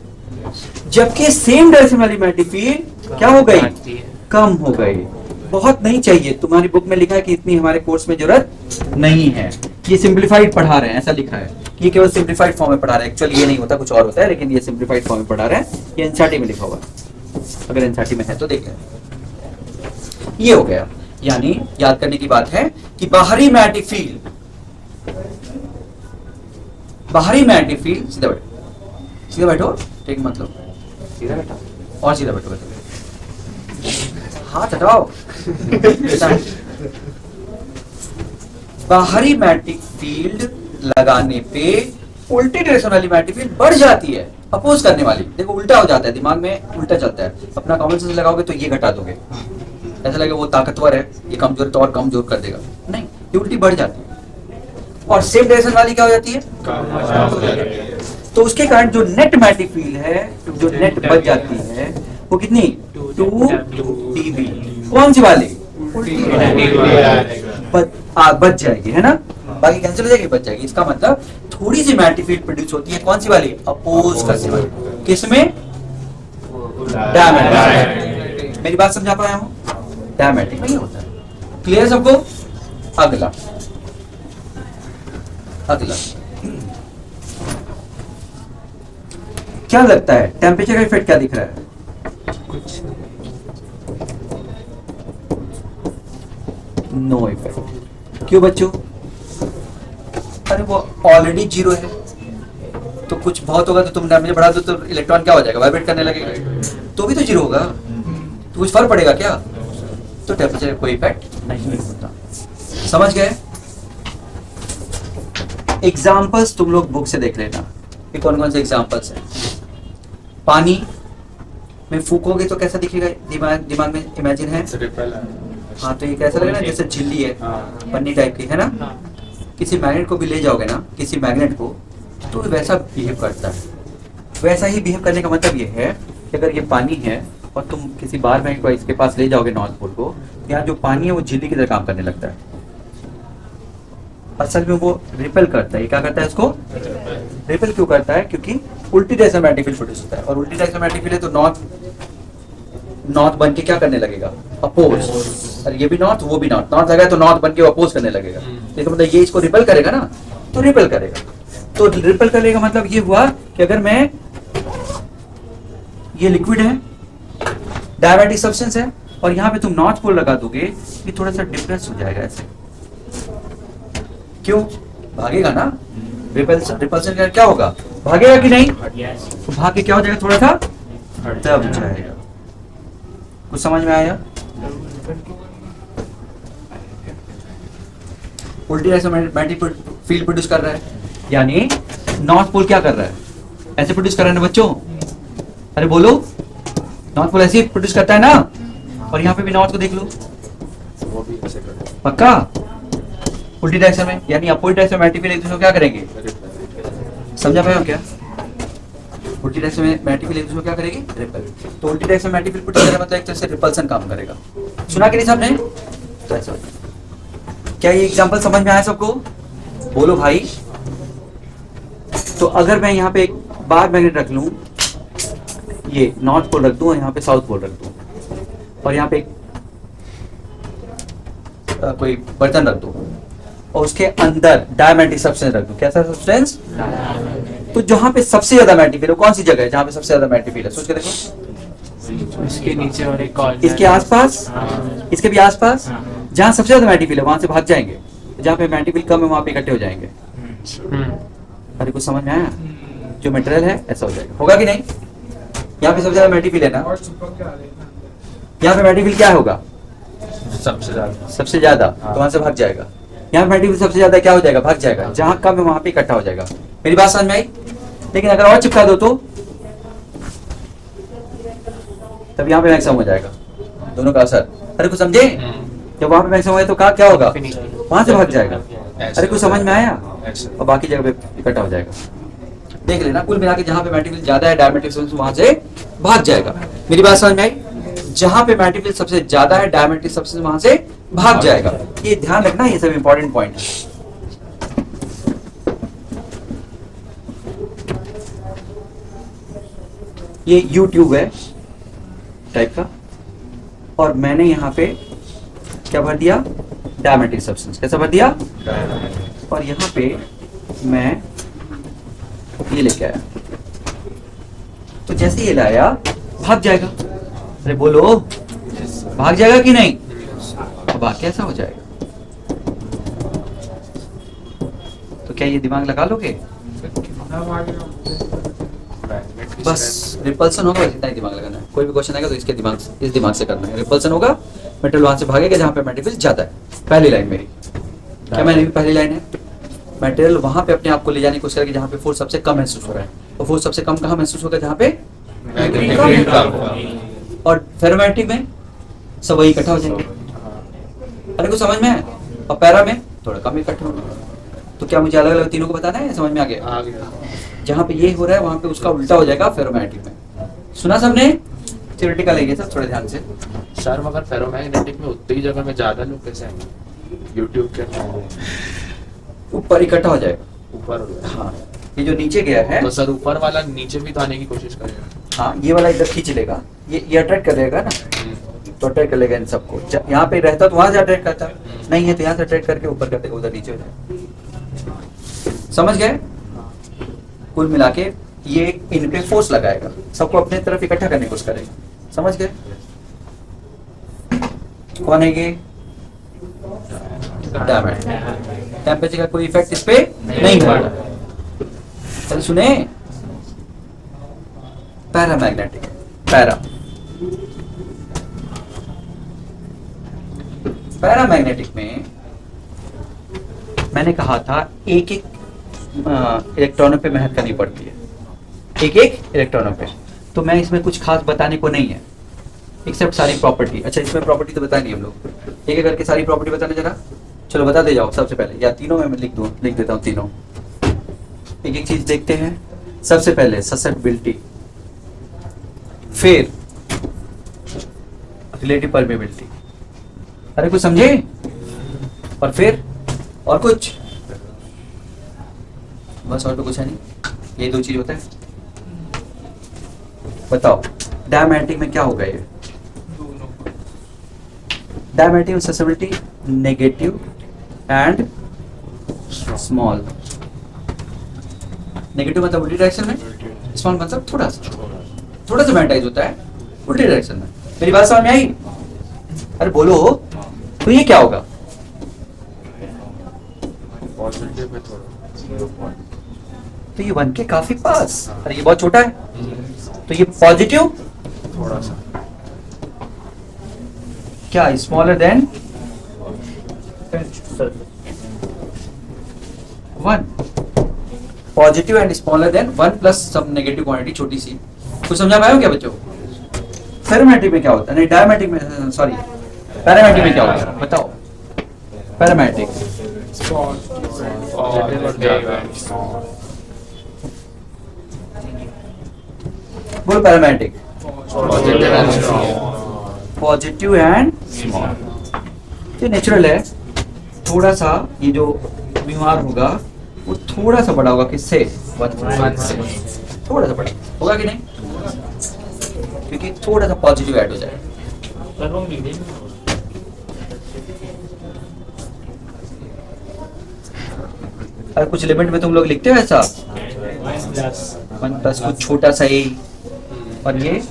जबकि सेम डायरेक्शन वाली मैग्नेटिक फील्ड क्या हो गई? कम हो गई। बहुत नहीं चाहिए, तुम्हारी बुक में लिखा है कि इतनी हमारे कोर्स में जरूरत नहीं है। ये सिंप्लीफाइड पढ़ा रहे हैं, ऐसा लिखा है। ये केवल सिंप्लीफाइड फॉर्म में पढ़ा रहे हैं, एक्चुअली ये नहीं होता, कुछ और होता है, लेकिन ये सिंप्लीफाइड फॉर्म में पढ़ा रहे हैं। ये एनसीईआरटी में लिखा हुआ है, अगर एनसीईआरटी में है तो देख लें। ये हो गया, यानी याद करने की बात है कि बाहरी मैग्नेटिक फील्ड सीधा बैठो, ठीक, मतलब सीधा बैठो और सीधा बैठो, हाथ हटाओ। बाहरी मैग्नेटिक फील्ड लगाने पे उल्टी डायरेक्शन वाली मैग्नेटिक फील्ड बढ़ जाती है, अपोज करने वाली। देखो उल्टा हो जाता है, दिमाग में उल्टा चलता है। अपना कॉमन सेंस लगाओगे तो ये घटा दोगे, ऐसा लगेगा वो ताकतवर है, ये कमजोर है तो और कमजोर कर देगा। नहीं, ये उल्टी बढ़ जाती है। और सेम डायरेक्शन वाली क्या हो जाती है? तो उसके कारण जो नेट मैग्नेटिक फील्ड है, जो नेट बच जाती है, वो कितनी? 2dB। कौन सी वाली? बच जाएगी, है ना। बाकी कैंसिल हो जाएगी, बच जाएगी। इसका मतलब थोड़ी सी मैग्नेटिक फील्ड प्रोड्यूस होती है, कौन सी वाली? अपोज करने वाली। किसमें? डायमैग्नेटिक। मेरी बात समझा पाया हूँ? डायमैग्नेटिक में ही होता है। क्लियर सबको? अगला क्या लगता है, टेम्परेचर का इफेक्ट क्या दिख रहा है? कुछ नो इफेक्ट। क्यों बच्चों? अरे वो ऑलरेडी 0 है, तो कुछ बहुत होगा तो तुम टेम्परेचर बढ़ा दो तो इलेक्ट्रॉन क्या हो जाएगा? वाइब्रेट करने लगेगा, तो भी तो 0 होगा, तो कुछ फर्क पड़ेगा क्या? तो टेम्परेचर का कोई इफेक्ट नहीं होता। समझ गए? एग्जाम्पल्स तुम लोग बुक से देख लेना कि कौन कौन से एग्जाम्पल्स हैं। पानी में फूकोगे तो कैसा दिखेगा? दिमाग में इमेजिन है? हाँ, तो ये कैसा लगेगा? जैसे झिल्ली है, पन्नी टाइप की, है ना। किसी मैग्नेट को भी ले जाओगे ना, किसी मैग्नेट को, तो वैसा बिहेव करता है। वैसा ही बिहेव करने का मतलब ये है कि अगर ये पानी है और तुम किसी बार मैग्नेट को इसके पास ले जाओगे नॉर्थ पोल को, यहाँ जो पानी है वो झिल्ली की तरह काम करने लगता है। असल में वो रिपेल करता है। क्या करता है? इसको रिपेल क्यों करता है? क्योंकि उल्टी डायरेक्शन मैग्नेटिक फील्ड प्रोड्यूस होता है, और उल्टी डायरेक्शन मैग्नेटिक फील्ड है तो नॉर्थ बन के क्या करने लगेगा? अपोज। और ये भी नॉर्थ, वो भी नॉर्थ, नॉर्थ लगा तो नॉर्थ बन के अपोज करने लगेगा। तो मतलब ये इसको रिपेल करेगा ना, तो रिपेल करेगा। तो रिपेल करने का मतलब ये हुआ कि अगर मैं ये लिक्विड है, डायमेटिक सब्सटेंस है, और यहाँ पे तुम नॉर्थ पोल लगा दोगे, ये थोड़ा सा डिफरेंस हो जाएगा ऐसे। क्यों? भागेगा ना, रिपल्सन का क्या होगा, भागेगा कि नहीं? तो भाग के क्या हो जाएगा, थोड़ा सा दब जाएगा। कुछ समझ में आया? उल्टी डायरेक्शन मैग्नेटिक फील्ड प्रोड्यूस कर रहा है, यानी नॉर्थ पोल क्या कर रहा है, ऐसे प्रोड्यूस कर रहा है ना बच्चों, अरे बोलो, नॉर्थ पोल ऐसे प्रोड्यूस करता है ना, और यहाँ पे भी नॉर्थ को देख लो, वो भी ऐसे करें। पक्का उल्टी डायरेक्शन में, यानी अपोजिट डायरेक्शन में मैग्नेटिक फील्ड एक दूसरे को क्या करेंगे, समझा पाए हो क्या? उल्टी डायरेक्शन में मैग्नेटिक फील्ड एक दूसरे को क्या करेगी, रिपेल। तो उल्टी डायरेक्शन में मैग्नेटिक फील्ड प्रोड्यूस करने मतलब एक तरह से रिपल्सन काम करेगा। सुना कि नहीं सबने? तो ऐसा होता है। क्या ये एग्जांपल समझ में आया सबको? बोलो भाई। तो अगर मैं यहाँ पे एक बार मैग्नेट रख लूं, ये नॉर्थ पोल रख दूं और यहाँ पे साउथ पोल रख दूं, और यहाँ पे एक कोई बर्तन रख दूं और उसके अंदर डायमैग्नेटिक सब्सटेंस रख दूं, कैसा सब्सटेंस? तो जहां पे सबसे ज्यादा मैग्नेटिक फील्ड है, कौन सी जगह है जहां पे सबसे ज्यादा मैग्नेटिक फील्ड है, सोच के देखो। इसके नीचे और एक और इसके आसपास, इसके भी आसपास, जहां सबसे ज्यादा मैग्नेटिक फील्ड है वहां से भाग जाएंगे, जहां पे मैग्नेटिक फील्ड कम है वहां पे इकट्ठे हो जाएंगे। अरे कुछ समझ में आया? जो मटेरियल है ऐसा हो जाएगा, होगा कि नहीं? यहाँ पे सबसे ज्यादा मैग्नेटिक फील्ड है ना, और चिपक के आ रहे हैं ना। यहाँ पे मैग्नेटिक फील्ड क्या होगा, सबसे ज्यादा सबसे ज्यादा, तो वहां से भाग जाएगा। यहाँ पे मैग्नेटिक फील्ड सबसे ज्यादा क्या हो जाएगा, भाग जाएगा, जहां कम है वहां पे इकट्ठा हो जाएगा। मेरी बात समझ में आई? लेकिन अगर और चिपका दो तो तब यहाँ पे मैक्सिमम हो जाएगा, दोनों का असर। अरे कुछ समझे? जब वहां पे मैक्सिमम हो तो क्या होगा, वहां से भाग जाएगा। अरे कुछ समझ में आया? ऐसे। और बाकी जगह पे इकट्ठा हो जाएगा। देख लेना, कुल मिला के जहां पे मैग्नेटिक फील्ड ज्यादा है डायमेट्रिक सब्सटेंस वहां से भाग जाएगा। मेरी बात समझ में आई? जहां पे मैग्नेटिक फील्ड सबसे ज्यादा है डायमेट्रिक सब्सटेंस वहां से भाग जाएगा। ये ध्यान रखना, ये सब इंपॉर्टेंट पॉइंट है। ये YouTube है टाइप का, और मैंने यहाँ पे क्या भर दिया, डायमेट्रिक सब्सटेंस। कैसा भर दिया? और यहाँ पे मैं ये लेके आया, तो जैसे ये लाया भाग जाएगा। अरे बोलो, भाग जाएगा कि नहीं? तो भाग कैसा हो जाएगा? तो क्या ये दिमाग लगा लोगे? अब आगे बस रिपल्सन होगा, बस इतना ही दिमाग लगाना है। कोई भी क्वेश्चन आएगा तो इसके दिमाग से, इस दिमाग से करना है। रिपल्सन होगा, मेटेरियल वहां से भागेगा जहां पे मैग्नेटिक फील्ड ज्यादा है। पहली लाइन मेरी, क्या मैंने भी पहली लाइन है, मटेरियल वहां पे अपने आप को ले जाने की कोशिश करेगी जहां पे फोर्स सबसे कम महसूस हो रहा है। और फोर्स सबसे कम कहां महसूस होगा, जहां पे मैग्नेटिक फील्ड कम। और फेरोमैग्नेटिक में सब वही इकट्ठा हो जाएंगे। अरे कुछ समझ में है? और पैरा में थोड़ा कम इकट्ठा होगा। तो क्या मुझे अलग अलग तीनों को बताना है? समझ में आ गया? आ गया। जहां पे ये हो रहा है वहां पे उसका उल्टा हो जाएगा फेरोमैग्नेटिक में। सुना सबने? थ्योरेटिकल है ये सब, थोड़े ध्यान से। सर मगर फेरोमैग्नेटिक में उतनी ही जगह में ज्यादा लोग कैसे आएंगे? यूट्यूब के ऊपर इकट्ठा हो जाएगा। ऊपर हो गया। हाँ, ये जो नीचे गया है, तो सर ऊपर वाला नीचे भी तो आने की कोशिश करेगा। हाँ ये वाला इधर खींच लेगा, ये अट्रैक्ट कर लेगा ना, तो अट्रैक्ट कर लेगा इन सबको। यहाँ पे रहता तो वहां से अट्रैक्ट करता, नहीं है तो यहाँ से अट्रैक्ट करके ऊपर कर देगा, उधर नीचे हो जाएगा। समझ गए? कुल मिला के ये इन पे फोर्स लगाएगा, सबको अपने तरफ इकट्ठा करने की कोशिश करेगा। समझ गए? कौन है ये? डायमंड। टेम्परेचर का कोई इफेक्ट इस पे नहीं होगा। चल सुने, पैरामैग्नेटिक, पैरामैग्नेटिक में मैंने कहा था एक एक इलेक्ट्रॉनों पे मेहनत करनी पड़ती है, एक एक इलेक्ट्रॉनों पे। तो मैं इसमें कुछ खास बताने को नहीं है, एक्सेप्ट सारी प्रॉपर्टी। अच्छा इसमें प्रॉपर्टी तो बतानी हम लोग, एक एक करके सारी प्रॉपर्टी बताने जरा। चलो बता दे जाओ सबसे पहले, या तीनों में मैं लिख देता हूँ तीनों। एक एक चीज देखते हैं। सबसे पहले ससेप्टिबिलिटी, फिर रिलेटिव परमेबिलिटी। अरे कुछ समझे? और फिर और कुछ, बस और तो कुछ है नहीं, ये दो चीज होता है। बताओ डायमैग्नेटिक में क्या होगा? ये डायमैग्नेटिक में susceptibility negative and small. Negative मतलब उल्टी डायरेक्शन में, स्मॉल मतलब थोड़ा सा। थोड़ा सा मैग्नेटाइज होता है उल्टी डायरेक्शन में। मेरी बात समझ में आई? अरे बोलो, तो ये क्या होगा? पॉजिटिव में थोड़ा, तो ये 1 के काफी पास। अरे ये बहुत छोटा है, तो ये पॉजिटिव थोड़ा सा क्या smaller than 1, positive and smaller than 1 plus some negative quantity छोटी सी। कुछ समझा पाए हो क्या बच्चों? फेरोमैग्नेटिक में क्या होता है? नहीं, डायमैग्नेटिक में, सॉरी, पैरामैग्नेटिक में क्या होता है बताओ? पैरामैग्नेटिक पॉजिटिव और ज्यादा, बोलो paramagnetic, positive and strong, positive and small. ये नेचुरल है। थोड़ा सा ये जो बीमार होगा वो थोड़ा सा बड़ा होगा, किससे? 1 से थोड़ा सा बड़ा होगा कि नहीं? क्योंकि थोड़ा सा पॉजिटिव ऐड हो जाएगा। और कुछ लिमिट में तुम लोग लिखते हो ऐसा 1 प्लस कुछ छोटा सा ए और ये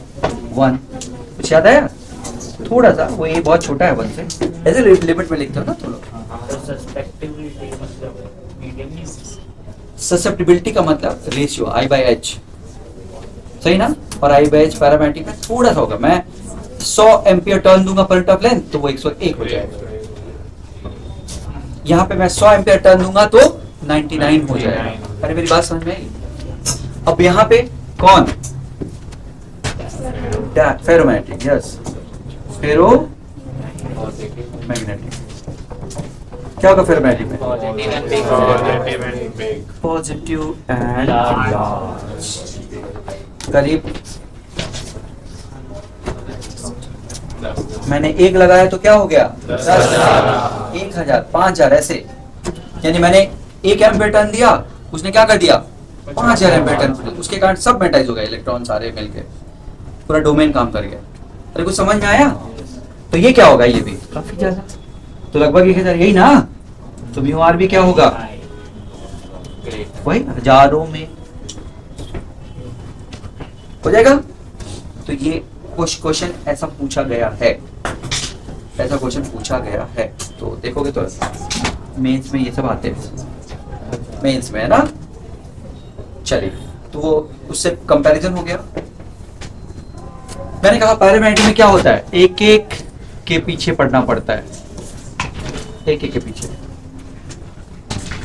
1, कुछ याद आया? थोड़ा सा वो ए बहुत छोटा है 1 से, ऐसे लिमिट में लिखते हो ना तुम लोग। ससेप्टिबिलिटी का मतलब रेशियो I/H, सही ना? और I/H पैरामैग्नेटिक में थोड़ा सा होगा। मैं 100 एम्पियर टर्न दूंगा पर ऑफ लेंथ तो वो 101 हो जाएगा। यहाँ पे मैं 100 एम्पियर टर्न दूंगा तो 99 हो जाएगा। अरे मेरी बात समझ में आई? अब यहाँ पे कौन? फेरोमैग्नेटिक, यस, फेरो मैग्नेटिक। क्या होगा फेरोमैग्नेटिक में? Positive and large. करीब मैंने 1 लगाया तो क्या हो गया? 10,000, 1,000, 5,000 ऐसे। यानी मैंने 1 एम्पियर टर्न दिया, उसने क्या कर दिया? 5,000 एम्पियर टर्न। उसके कारण सब मैग्नेटाइज हो गए, इलेक्ट्रॉन सारे मिलके पूरा डोमेन काम कर गया। अरे कुछ समझ में आया? तो ये क्या होगा? ये भी काफी ज्यादा, तो लगभग 1,000, यही ना? तो म्यू भी क्या होगा? वही हजारों में हो जाएगा। तो ये क्वेश्चन ऐसा पूछा गया है, ऐसा क्वेश्चन पूछा गया है। तो देखोगे तो मेंस में ये सब आते हैं, मेंस में, है ना? चलिए, तो वो उससे कंपैरिजन हो गया। मैंने कहा पैरामैग्नेटिक में क्या होता है? एक एक के पीछे पढ़ना पड़ता है, एक एक के पीछे।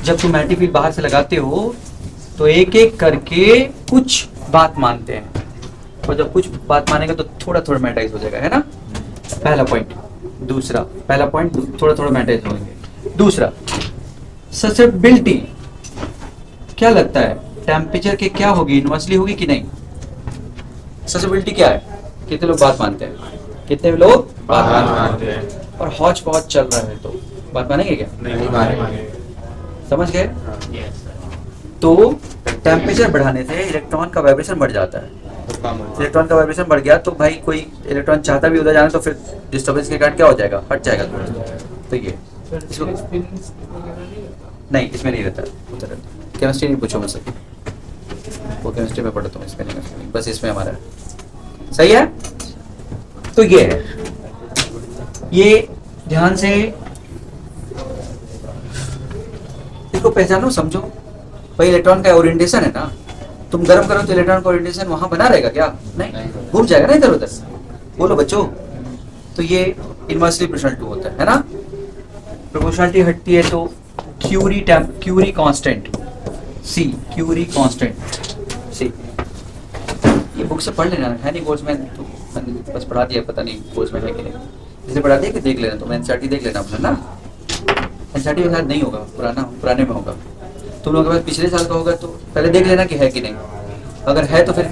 जब तुम मैग्नेटिक फील्ड बाहर से लगाते हो तो एक एक करके कुछ बात मानते हैं, और जब कुछ बात मानेंगे तो थोड़ा थोड़ा मैग्नेटाइज हो जाएगा, है ना? पहला पॉइंट। दूसरा, पहला पॉइंट थोड़ा थोड़ा मैग्नेटाइज होंगे। दूसरा, ससेप्टिबिलिटी क्या लगता है? टेम्परेचर के क्या होगी? इनवर्सली होगी कि नहीं? ससेप्टिबिलिटी क्या है? कितने लोग बात मानते हैं? कितने लोग बात मानते हैं? और हॉच पॉच चल रहा है तो बात मानेंगे क्या? नहीं मानेंगे। समझ गए? तो टेम्परेचर बढ़ाने से इलेक्ट्रॉन का वाइब्रेशन बढ़ जाता है। इलेक्ट्रॉन का वाइब्रेशन बढ़ गया तो भाई कोई इलेक्ट्रॉन चाहता भी उधर जाना तो फिर डिस्टर्बेंस के कारण क्या हो जाएगा? हट जाएगा थोड़ा सा। तो ये नहीं, इसमें नहीं रहता, उधर केमिस्ट्री नहीं पूछो मुझसे, वो केमिस्ट्री में पढ़ता हूँ, इसमें नहीं, बस इसमें हमारा सही है। तो ये है, ये ध्यान से इसको पहचानो, समझो। भाई इलेक्ट्रॉन का ओरिएंटेशन है ना, तुम गर्म करो तो इलेक्ट्रॉन का ओरिएंटेशन वहां बना रहेगा क्या? नहीं, घूम जाएगा ना इधर उधर। बोलो बच्चों, तो ये इनवर्सली प्रोपोर्शनल होता है ना? प्रोपोर्शनलिटी हटती है तो क्यूरी कांस्टेंट सी, क्यूरी कांस्टेंट सी। ये बुक से पढ़ लेना है, नहीं कोर्स में तो मैंने बस पढ़ा दिया, पता नहीं कोर्स में है कि नहीं। जिसे पढ़ा दिया कि देख लेना, तो एनसीईआरटी देख लेना अपना ना। एनसीईआरटी में शायद नहीं होगा, पुराने में होगा। तुम लोगों के पास पिछले साल का होगा तो पहले देख लेना कि है कि नहीं। अगर है तो फिर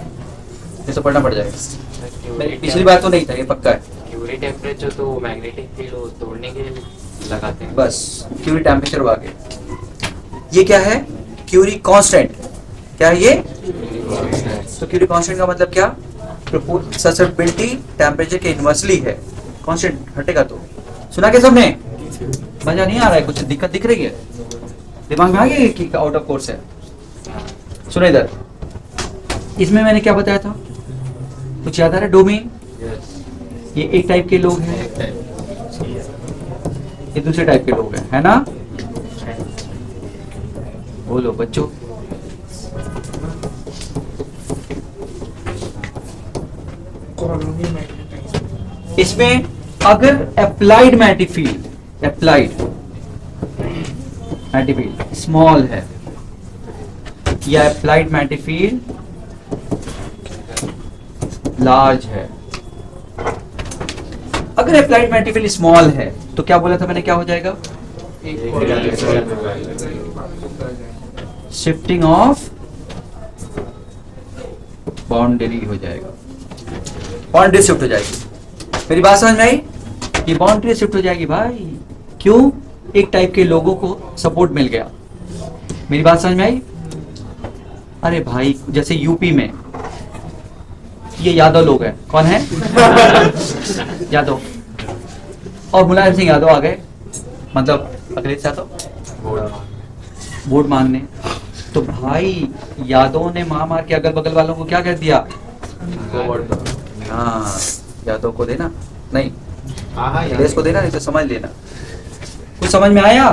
तो पढ़ना पड़ जाएगा। मेरी पिछली बार तो नहीं था, ये पक्का है। क्यूरी टेम्परेचर तो मैग्नेटिक फील्ड तोड़ने के लिए लगाते हैं। बस क्यूरी टेम्परेचर आ गया। ये क्या है? Curie constant. क्या है ये? तो क्यूरी कांस्टेंट का मतलब क्या? ससेप्टिबिलिटी टेम्परेचर के इनवर्सली है। कांस्टेंट हटेगा तो सुना के सबने? मजा नहीं आ रहा है? कुछ दिक्कत दिख रही है? दिमाग में आ गया कि आउट ऑफ कोर्स है? सुनो इधर, इसमें मैंने क्या बताया था? कुछ याद आ रहा है? डोमेन, ये एक टाइप के लोग हैं, ये दूसरे टाइप के लोग हैं, है ना? बोलो बच्चों। Colony magnetise. इसमें अगर अप्लाइड मैग्नेटिक फील्ड स्मॉल है या अप्लाइड मैग्नेटिक फील्ड लार्ज है, अगर अप्लाइड मैग्नेटिक फील्ड स्मॉल है तो क्या बोला था मैंने, क्या हो जाएगा? शिफ्टिंग ऑफ बाउंड्री हो जाएगा, बाउंड्री शिफ्ट हो जाएगी। मेरी बात समझ में आई? ये बाउंड्री शिफ्ट हो जाएगी भाई, क्यों? एक टाइप के लोगों को सपोर्ट मिल गया। मेरी बात समझ में आई? अरे भाई जैसे यूपी में ये यादव लोग हैं, कौन है? यादव, और मुलायम सिंह यादव आ गए, मतलब अखिलेश यादव वोट मांगने। तो भाई यादव ने मार के अगल बगल वालों को क्या कह दिया? हाँ यादव को देना, नहीं अखिलेश को देना, नहीं तो समझ लेना। कुछ समझ में आया?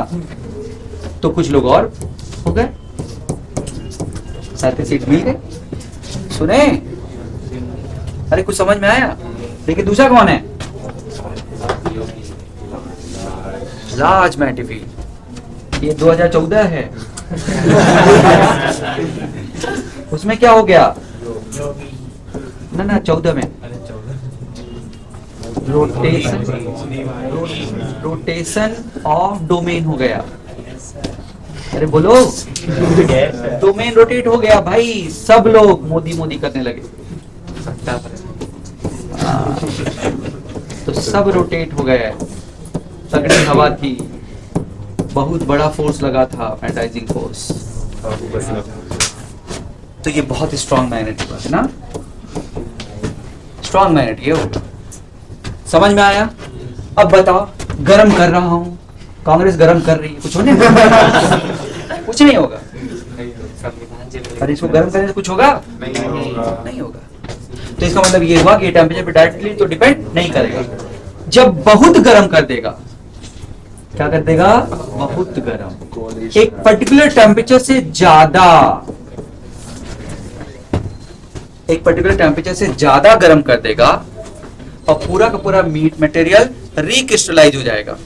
तो कुछ लोग और हो गए, 37 सीट मिल गए। सुने? अरे कुछ समझ में आया? देखिए दूसरा कौन है? लार्ज मैग्नेटिक फील्ड, ये 2014 है। उसमें क्या हो गया? ना 14 में रोटेशन ऑफ डोमेन हो गया। अरे बोलो, डोमेन रोटेट हो गया भाई, सब लोग मोदी मोदी करने लगे। तो सब रोटेट हो गया, तगड़ी हवा थी, बहुत बड़ा फोर्स लगा था, मैग्नेटाइजिंग फोर्स। तो ये बहुत स्ट्रॉन्ग मैग्नेट है ना, स्ट्रॉन्ग मैग्नेट ये होगा। समझ में आया? अब बताओ, गरम कर रहा हूं, कांग्रेस गरम कर रही है, कुछ होने कुछ नहीं होगा। अरे इसको गरम करने से कुछ होगा? नहीं होगा। तो इसका मतलब ये हुआ कि टेम्परेचर पे डायरेक्टली तो डिपेंड नहीं करेगा। जब बहुत गर्म कर देगा, क्या कर देगा? बहुत गर्म, एक पर्टिकुलर टेम्परेचर से ज्यादा गर्म कर देगा और पूरा का पूरा मीट मटेरियल रिक्रिस्टलाइज हो जाएगा।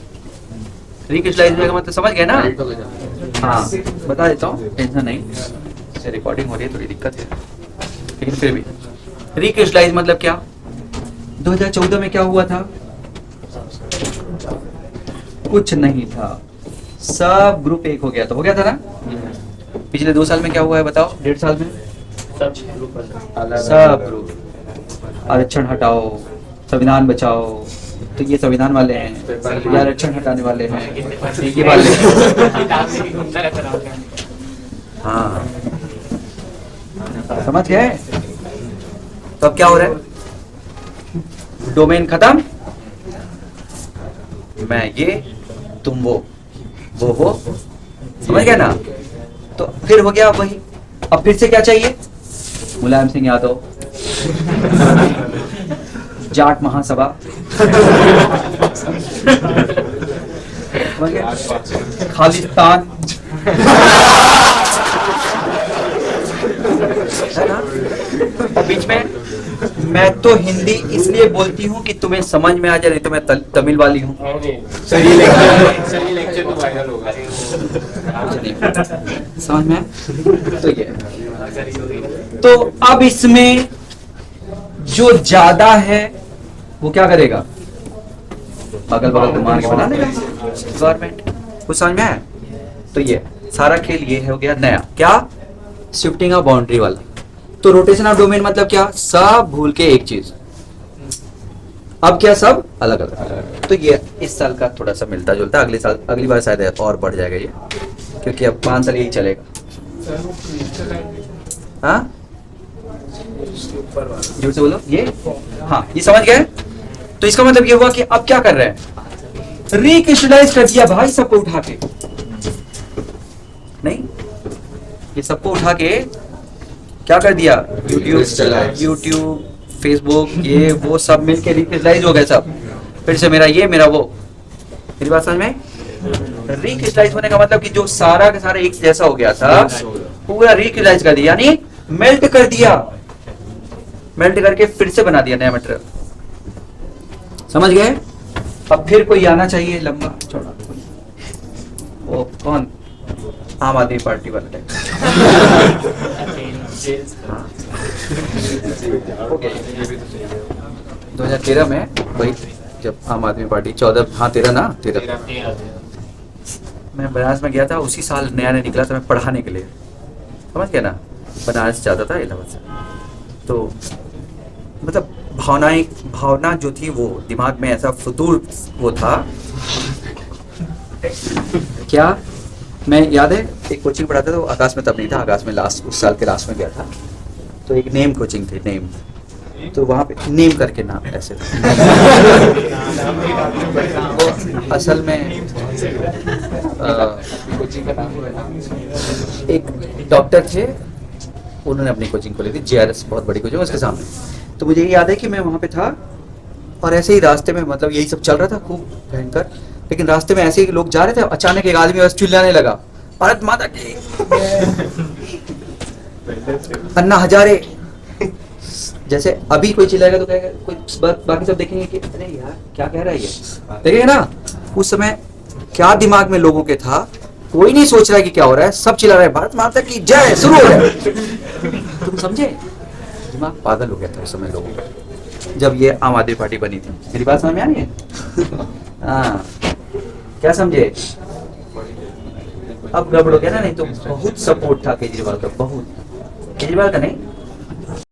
रिक्रिस्टलाइज हो जाएगा मतलब समझ गए ना? हाँ बता देता हूँ, टेंशन नहीं, रिकॉर्डिंग हो रही है, थोड़ी दिक्कत है, लेकिन फिर भी रिक्रिस्टलाइज मतलब क्या? 2014 में क्या हुआ था? कुछ नहीं था, सब ग्रुप एक हो गया था, ना? पिछले 2 साल में क्या हुआ है बताओ? 1.5 साल में सब ग्रुप आरक्षण हटाओ, संविधान बचाओ, तो ये संविधान वाले हैं, ये आरक्षण हटाने वाले हैं, ये वाले हाँ समझ गए? तो अब क्या हो रहा है? डोमेन खत्म, मैं ये, तुम वो समझ गए ना? तो फिर हो गया वही। अब फिर से क्या चाहिए? मुलायम सिंह यादव, जाट महासभा, खालिस्तान, है ना? और बीच में मैं तो हिंदी इसलिए बोलती हूँ कि तुम्हें समझ में आ जाए, नहीं तो मैं तमिल वाली हूँ। सर ये लेक्चर तो वायरल होगा। समझ में? तो ये तो अब इसमें जो ज्यादा है वो क्या करेगा? अगल बगल को मार के बना देगा गवर्नमेंट। कुछ समझ में आया? तो ये सारा खेल ये हो गया नया, क्या? शिफ्टिंग ऑफ बाउंड्री वाला। तो रोटेशन ऑफ डोमेन मतलब क्या? सब भूल के एक चीज, अब क्या सब अलग अलग। तो ये इस साल का थोड़ा सा मिलता जुलता, अगले साल अगली बार शायद और बढ़ जाएगा ये, क्योंकि अब 5 साल यही चलेगा। हाँ जोर से बोलो ये। हाँ ये समझ गए? तो इसका मतलब ये हुआ कि अब क्या कर रहे हैं? रिक्रिस्टलाइज कर दिया भाई सबको उठा के, नहीं ये सबको उठा के क्या कर दिया? यूट्यूब, फेसबुक ये वो सब मिलके रिक्रिस्टलाइज हो गए सब। फिर से मेरा ये मेरा वो, मेरी बात समझ में? रिक्रिस्टलाइज होने का मतलब कि जो सारा का सारा एक जैसा हो गया था पूरा रिक्रिस्टलाइज कर दिया, यानी मेल्ट कर दिया, मेल्ट करके फिर से बना दिया नया मटेरियल। समझ गए? अब फिर कोई आना चाहिए लंबा चौड़ा, वो कौन? आम आदमी पार्टी वाला टाइप। हाँ। ओके। 2013 में वही जब आम आदमी पार्टी 14 हाँ 13 ना 13 मैं बनारस में गया था, उसी साल नया नया निकला था मैं पढ़ाने के लिए, समझ गया ना? बनारस जाता था इलाहाबाद से, तो मतलब भावना जो थी वो दिमाग में ऐसा फतूर वो था क्या। मैं याद है एक कोचिंग पढ़ाता था, तो आकाश में तब नहीं था, आकाश में लास्ट उस साल के लास्ट में गया था, तो एक नेम कोचिंग थी नेम, तो वहाँ पे नेम करके नाम ऐसे था। वो असल में कोचिंग का नाम एक डॉक्टर थे, उन्होंने अपनी कोचिंग खोली थी, JRS बहुत बड़ी कोचिंग उसके सामने। तो मुझे ये याद है कि मैं वहाँ पे था और ऐसे ही रास्ते में मतलब यही सब चल रहा था खूब भयंकर, लेकिन रास्ते में ऐसे ही लोग जा रहे थे, अचानक एक आदमी बस चिल्लाने लगा भारत माता की, अन्ना हजारे। जैसे अभी कोई चिल्लाएगा तो कहेगा, कोई बाकी सब देखेंगे कि अरे यार क्या कह रहा है ये, देखेंगे ना। उस समय क्या दिमाग में लोगों के था, कोई नहीं सोच रहा है कि क्या हो रहा है, सब चिल्ला रहे हैं भारत माता की जय, शुरू हो गया। तुम समझे? दिमाग पागल हो गया था उस समय लोगों का, जब ये आम आदमी पार्टी बनी थी। मेरी बात समझ में आ रही है? हाँ, क्या समझे? अब गड़बड़ हो गया ना, नहीं तो बहुत सपोर्ट था केजरीवाल का, बहुत, केजरीवाल का नहीं